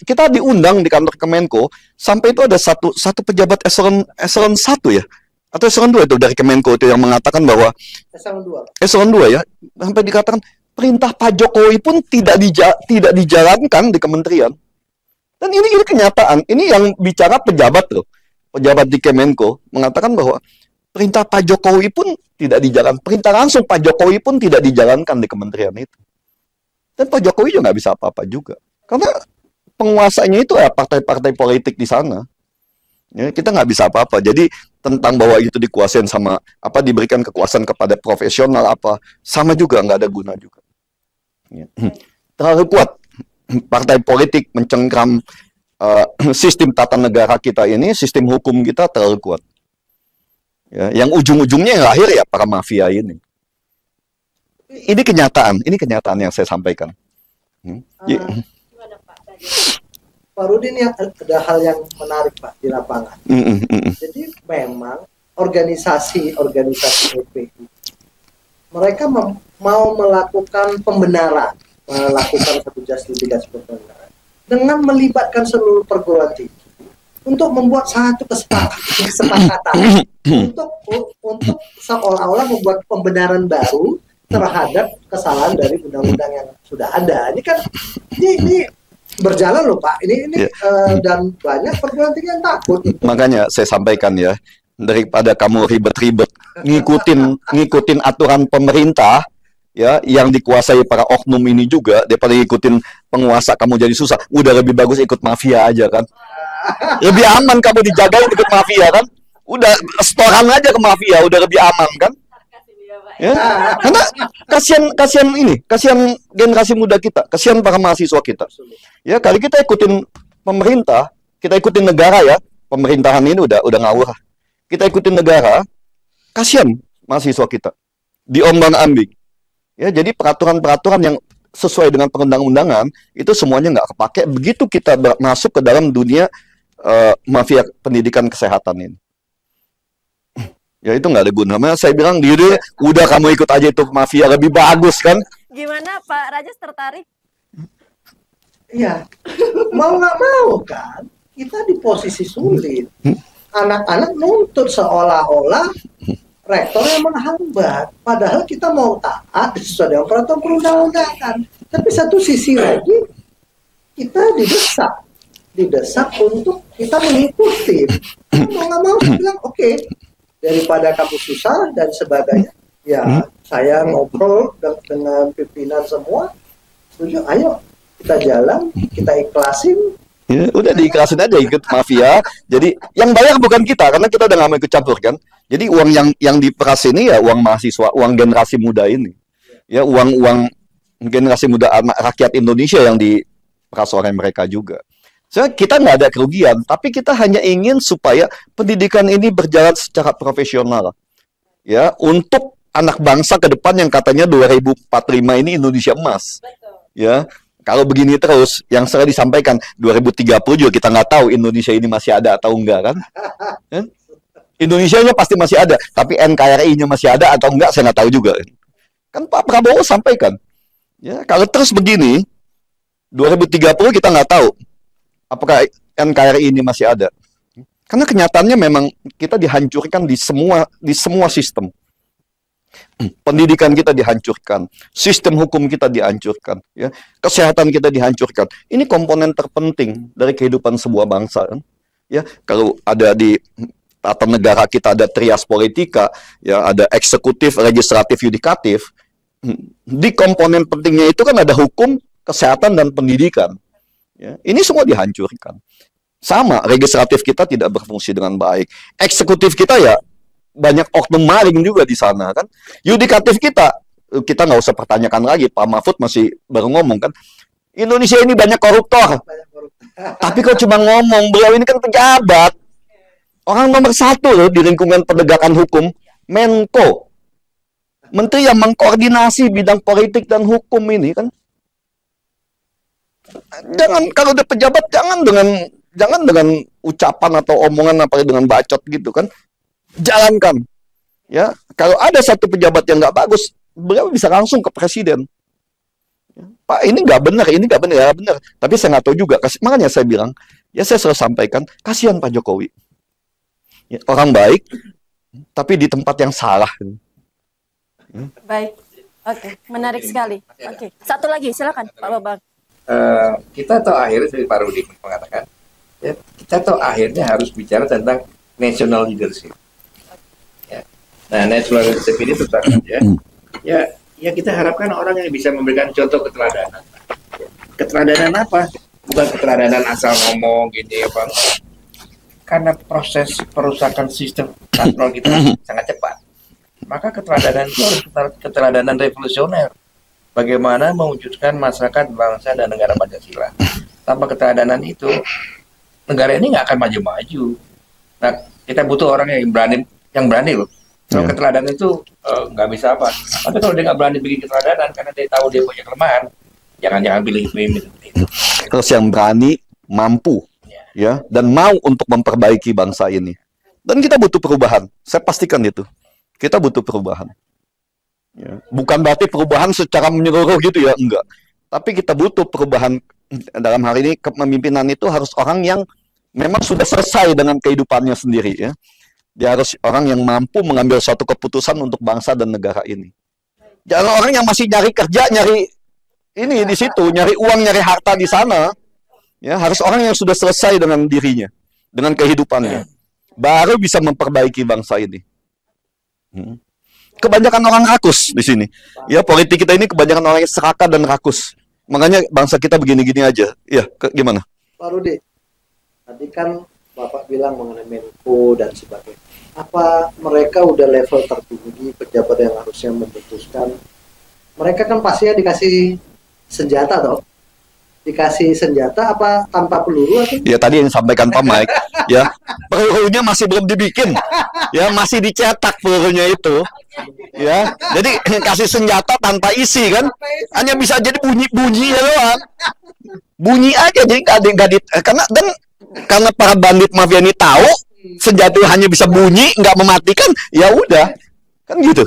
kita diundang di kantor Kemenko, sampai itu ada satu pejabat eselon 1 ya. Atau eselon 2 itu dari Kemenko itu yang mengatakan bahwa eselon 2 ya, sampai dikatakan perintah Pak Jokowi pun tidak dijalankan di kementerian. Dan ini kenyataan. Ini yang bicara pejabat loh. Pejabat di Kemenko mengatakan bahwa perintah Pak Jokowi pun tidak dijalankan. Perintah langsung Pak Jokowi pun tidak dijalankan di kementerian itu. Dan Pak Jokowi juga nggak bisa apa-apa juga. Karena penguasanya itu ya partai-partai politik di sana. Ya, kita nggak bisa apa-apa. Jadi tentang bahwa itu dikuasain sama apa, diberikan kekuasaan kepada profesional apa, sama juga nggak ada guna juga. Ya. Terlalu kuat partai politik mencengkram sistem tata negara kita ini, sistem hukum kita terlalu kuat. Ya, yang ujung-ujungnya yang lahir ya para mafia ini. Ini kenyataan yang saya sampaikan. Pak Rudin, ya, ada hal yang menarik Pak di lapangan. Jadi memang organisasi FPI mereka mau melakukan pembenaran, melakukan satu justifikasi pembenaran dengan melibatkan seluruh perguruan tinggi untuk membuat satu kesepakatan untuk seolah-olah membuat pembenaran baru terhadap kesalahan dari undang-undang yang sudah ada. Ini kan ini berjalan loh Pak. Ini dan banyak perguruan tinggi yang takut. Makanya saya sampaikan ya, daripada kamu ribet-ribet ngikutin aturan pemerintah ya yang dikuasai para oknum ini juga, daripada ngikutin penguasa kamu jadi susah. Udah lebih bagus ikut mafia aja kan. Lebih aman kamu dijagain ikut mafia kan. Udah setoran aja ke mafia, udah lebih aman kan. Ya, karena kasihan generasi muda kita, kasihan para mahasiswa kita. Ya, kali kita ikutin pemerintah, kita ikutin negara ya, pemerintahan ini udah ngawur. Kita ikutin negara, kasihan mahasiswa kita, diombang-ambing. Ya, jadi peraturan-peraturan yang sesuai dengan perundang-undangan itu semuanya nggak kepake begitu kita masuk ke dalam dunia mafia pendidikan kesehatan ini. Ya itu nggak ada gunanya. Saya bilang diri, udah kamu ikut aja itu mafia lebih bagus kan? Gimana Pak Rajas, tertarik? Iya, mau nggak mau kan, kita di posisi sulit. Anak-anak nuntut seolah-olah rektor yang menghambat, padahal kita mau taat sesuai dengan peraturan perundang-undangan. Tapi satu sisi lagi kita didesak untuk kita mengikuti. Mau nggak mau bilang oke. Daripada kamu susah dan sebagainya, ya saya ngobrol dengan pimpinan semua, setuju, ayo kita jalan, kita ikhlasin. Ya, udah diikhlasin aja ikut mafia. Jadi yang bayar bukan kita, karena kita udah nggak mau ikut campur kan. Jadi uang yang diperas ini ya uang mahasiswa, uang generasi muda ini. Ya uang generasi muda rakyat Indonesia yang diperas oleh mereka juga. So, kita nggak ada kerugian, tapi kita hanya ingin supaya pendidikan ini berjalan secara profesional. Ya, untuk anak bangsa ke depan yang katanya 2045 ini Indonesia emas. Ya, kalau begini terus, yang sering disampaikan 2030 juga kita nggak tahu Indonesia ini masih ada atau enggak kan? Indonesia-nya pasti masih ada, tapi NKRI-nya masih ada atau enggak saya nggak tahu juga. Kan Pak Prabowo sampaikan, ya kalau terus begini 2030 kita nggak tahu apakah NKRI ini masih ada? Karena kenyataannya memang kita dihancurkan di semua sistem. Pendidikan kita dihancurkan, sistem hukum kita dihancurkan, ya, kesehatan kita dihancurkan. Ini komponen terpenting dari kehidupan sebuah bangsa. Ya, kalau ada di tata negara kita ada trias politika, ya, ada eksekutif, legislatif, yudikatif. Di komponen pentingnya itu kan ada hukum, kesehatan dan pendidikan. Ya, ini semua dihancurkan. Sama, legislatif kita tidak berfungsi dengan baik. Eksekutif kita ya banyak oknum maling juga di sana kan. Yudikatif kita nggak usah pertanyakan lagi. Pak Mahfud masih baru ngomong kan. Indonesia ini banyak koruptor. Tapi kok cuma ngomong, beliau ini kan pejabat. Orang nomor 1 loh di lingkungan penegakan hukum, Menko. Menteri yang mengkoordinasi bidang politik dan hukum ini kan. Jangan kalau udah pejabat jangan dengan ucapan atau omongan apa dengan bacot gitu kan. Jalankan. Ya, kalau ada satu pejabat yang nggak bagus, beliau bisa langsung ke presiden. Pak, ini nggak benar, nggak benar. Tapi saya nggak tahu juga. Makanya saya bilang, ya saya selalu sampaikan, kasihan Pak Jokowi. Ya, orang baik, tapi di tempat yang salah. Baik, oke, menarik sekali. Oke, satu lagi, silakan Pak Bambang. Kita tahu akhirnya seperti Pak Rudi mengatakan, ya, kita tahu akhirnya harus bicara tentang national leadership. Ya. Nah, national leadership ini tentu saja, ya kita harapkan orang yang bisa memberikan contoh keteladanan. Keteladanan apa? Bukan keteladanan asal ngomong gini apa. karena proses perusakan sistem kontrol kita sangat cepat, maka keteladanan itu harus keteladanan revolusioner. Bagaimana mewujudkan masyarakat, bangsa, dan negara Pancasila. Tanpa keteladanan itu, negara ini nggak akan maju-maju. Nah, kita butuh orang yang berani loh. Kalau keteladanan itu nggak bisa apa. Tapi kalau dia nggak berani bikin keteladanan karena dia tahu dia punya kelemahan, jangan pilih pemimpin. Terus yang berani, mampu, ya, dan mau untuk memperbaiki bangsa ini. Dan kita butuh perubahan. Saya pastikan itu. Kita butuh perubahan. Ya. Bukan berarti perubahan secara menyeluruh gitu ya, enggak. Tapi kita butuh perubahan. Dalam hal ini kepemimpinan itu harus orang yang memang sudah selesai dengan kehidupannya sendiri ya. Dia harus orang yang mampu mengambil suatu keputusan untuk bangsa dan negara ini. Jangan orang yang masih nyari kerja, nyari ini di situ, nyari uang, nyari harta di sana. Ya, harus orang yang sudah selesai dengan dirinya, dengan kehidupannya. Baru bisa memperbaiki bangsa ini. Kebanyakan orang rakus di sini. Ya, politik kita ini kebanyakan orang yang serakah dan rakus. Makanya bangsa kita begini-gini aja. Iya, gimana? Pak Rudi, tadi kan Bapak bilang mengenai Menko dan sebagainya. Apa mereka udah level tertinggi pejabat yang harusnya memutuskan? Mereka kan pastinya dikasih senjata toh. Dikasih senjata apa tanpa peluru atau? Ya tadi yang disampaikan Pak Mike, ya pelurunya masih belum dibikin, ya masih dicetak pelurunya itu, ya. Jadi kasih senjata tanpa isi kan, hanya bisa jadi bunyi doang, bunyi aja jadi karena para bandit mafia ini tahu senjata hanya bisa bunyi, nggak mematikan, ya udah, kan gitu,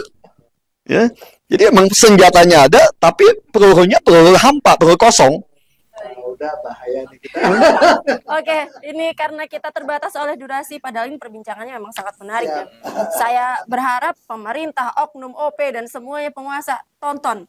ya. Jadi emang senjatanya ada, tapi pelurunya peluru hampa, peluru kosong. Udah bahaya nih kita. Oke, ini karena kita terbatas oleh durasi, padahal ini perbincangannya memang sangat menarik ya. Saya berharap pemerintah, oknum, OP, dan semuanya penguasa tonton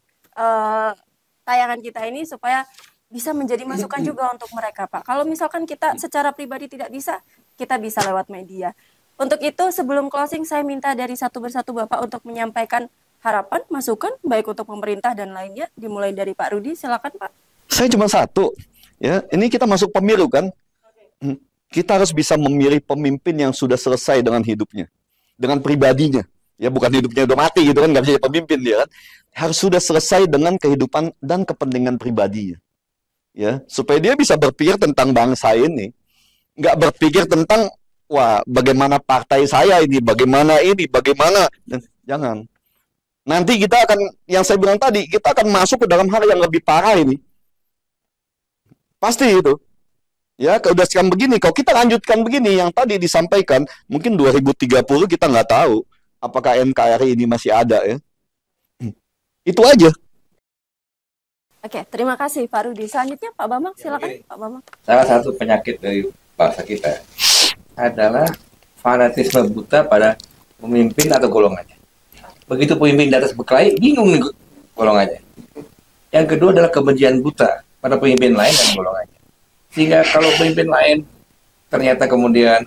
tayangan kita ini supaya bisa menjadi masukan juga untuk mereka, Pak. Kalau misalkan kita secara pribadi tidak bisa, kita bisa lewat media. Untuk itu, sebelum closing, saya minta dari satu persatu Bapak untuk menyampaikan harapan, masukan, baik untuk pemerintah dan lainnya. Dimulai dari Pak Rudi, silakan Pak. Saya cuma satu. Ya, ini kita masuk pemilu kan? Kita harus bisa memilih pemimpin yang sudah selesai dengan hidupnya, dengan pribadinya. Ya, bukan hidupnya udah mati gitu kan, nggak bisa jadi pemimpin dia kan. Harus sudah selesai dengan kehidupan dan kepentingan pribadinya. Ya, supaya dia bisa berpikir tentang bangsa ini, nggak berpikir tentang wah bagaimana partai saya ini, bagaimana. Jangan. Nanti kita akan, yang saya bilang tadi, kita akan masuk ke dalam hal yang lebih parah ini. Pasti itu. Ya, kalau udah sekarang begini, kalau kita lanjutkan begini, yang tadi disampaikan, mungkin 2030 kita nggak tahu apakah NKRI ini masih ada ya. Itu aja. Oke, terima kasih Pak Rudi. Selanjutnya Pak Bambang, silakan Pak Bambang. Salah satu penyakit dari bangsa kita adalah fanatisme buta pada pemimpin atau golongannya. Begitu pemimpin di atas berkelahi, bingung nih golongannya. Yang kedua adalah kebencian buta pada pemimpin lain dan golongannya. Sehingga kalau pemimpin lain ternyata kemudian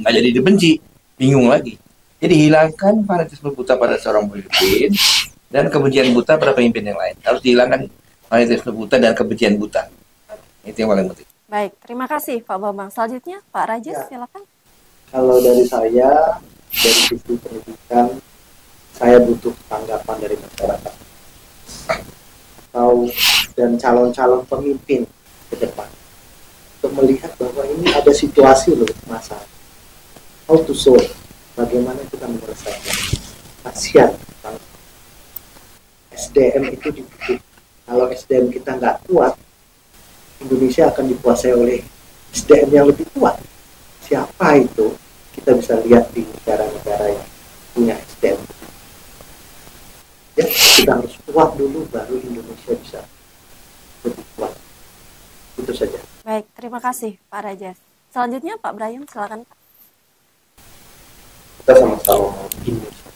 nggak jadi dibenci, bingung lagi. Jadi hilangkan fanatisme buta pada seorang pemimpin dan kebencian buta pada pemimpin yang lain. Harus dihilangkan fanatisme buta dan kebencian buta. Itu yang paling penting. Baik, terima kasih Pak Bambang. Selanjutnya Pak Rajes, silakan. Kalau dari saya, dari sisi pendidikan, saya butuh tanggapan dari masyarakat dan calon-calon pemimpin ke depan untuk melihat bahwa ini ada situasi loh masalah. How to solve, bagaimana kita menyelesaikan. Kasihan, SDM itu dibutuhkan. Kalau SDM kita nggak kuat, Indonesia akan dikuasai oleh SDM yang lebih kuat. Siapa itu? Kita bisa lihat di negara-negara yang punya SDM. Ya, kita harus kuat dulu, baru Indonesia bisa lebih kuat. Itu saja. Baik, terima kasih Pak Rajes. Selanjutnya Pak Brian, silakan Pak. Kita sama-sama mau Indonesia.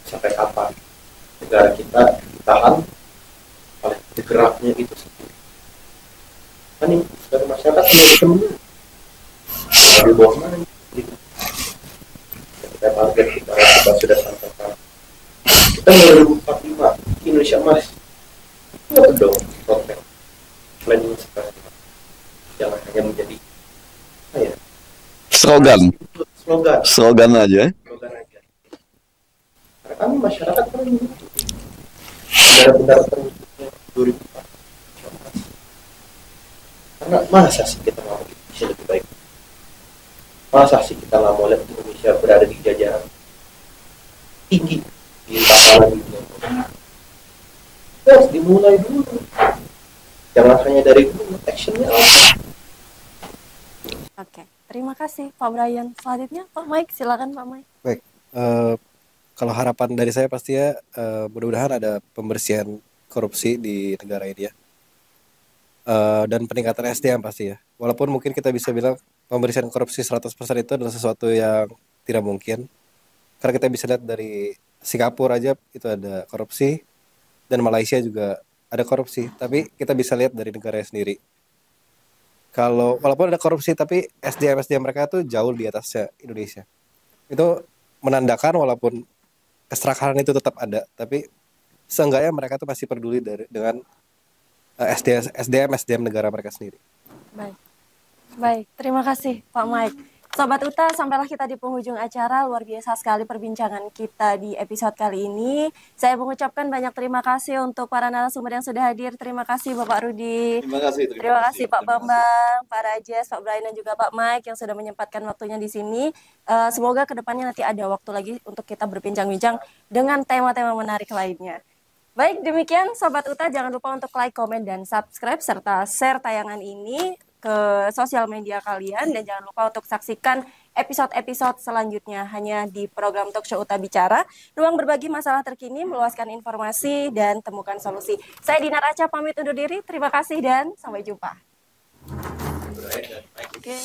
Sampai kapan negara kita ditahan oleh geraknya itu sendiri? Kan ini sebagai masyarakat sudah ditemu. Di bawah mana? Kita target kita sudah sampaikan. Kita 2045 Indonesia Emas. Itu dong program planning seperti itu. Jangan hanya menjadi Slogan. Slogan. Slogan aja. Slogan aja. Karena kami masyarakat kan benar-benar terwujudnya 2004. Karena masa sih kita nggak mau Indonesia lebih baik? Masa sih kita nggak mau lihat Indonesia berada di jajaran tinggi di tataran dunia? Harus dimulai dulu. Jangan hanya dari dulu, actionnya apa? Oke, terima kasih Pak Brian. Selanjutnya Pak Mike, silakan Pak Mike. Baik, kalau harapan dari saya pasti ya mudah-mudahan ada pembersihan korupsi di negara ini ya. Dan peningkatan SDM pasti ya. Walaupun mungkin kita bisa bilang pembersihan korupsi 100% itu adalah sesuatu yang tidak mungkin. Karena kita bisa lihat dari Singapura aja itu ada korupsi, dan Malaysia juga ada korupsi. Tapi kita bisa lihat dari negara sendiri. Kalau walaupun ada korupsi tapi SDM mereka tuh jauh di atasnya Indonesia. Itu menandakan walaupun keserakahan itu tetap ada, tapi seenggaknya mereka tuh masih peduli dengan SDM negara mereka sendiri. Baik, terima kasih Pak Mike. Sobat Uta, sampailah kita di penghujung acara. Luar biasa sekali perbincangan kita di episode kali ini. Saya mengucapkan banyak terima kasih untuk para narasumber yang sudah hadir. Terima kasih Bapak Rudi. Terima kasih Pak Bambang, Pak Rajes, Pak Brian, dan juga Pak Mike yang sudah menyempatkan waktunya di sini. Semoga kedepannya nanti ada waktu lagi untuk kita berbincang-bincang dengan tema-tema menarik lainnya. Baik, demikian Sobat Uta, jangan lupa untuk like, komen, dan subscribe, serta share tayangan ini ke sosial media kalian, dan jangan lupa untuk saksikan episode-episode selanjutnya hanya di program Talkshow Uta Bicara, ruang berbagi masalah terkini, meluaskan informasi, dan temukan solusi. Saya Dinar Aca pamit undur diri, terima kasih dan sampai jumpa. Okay.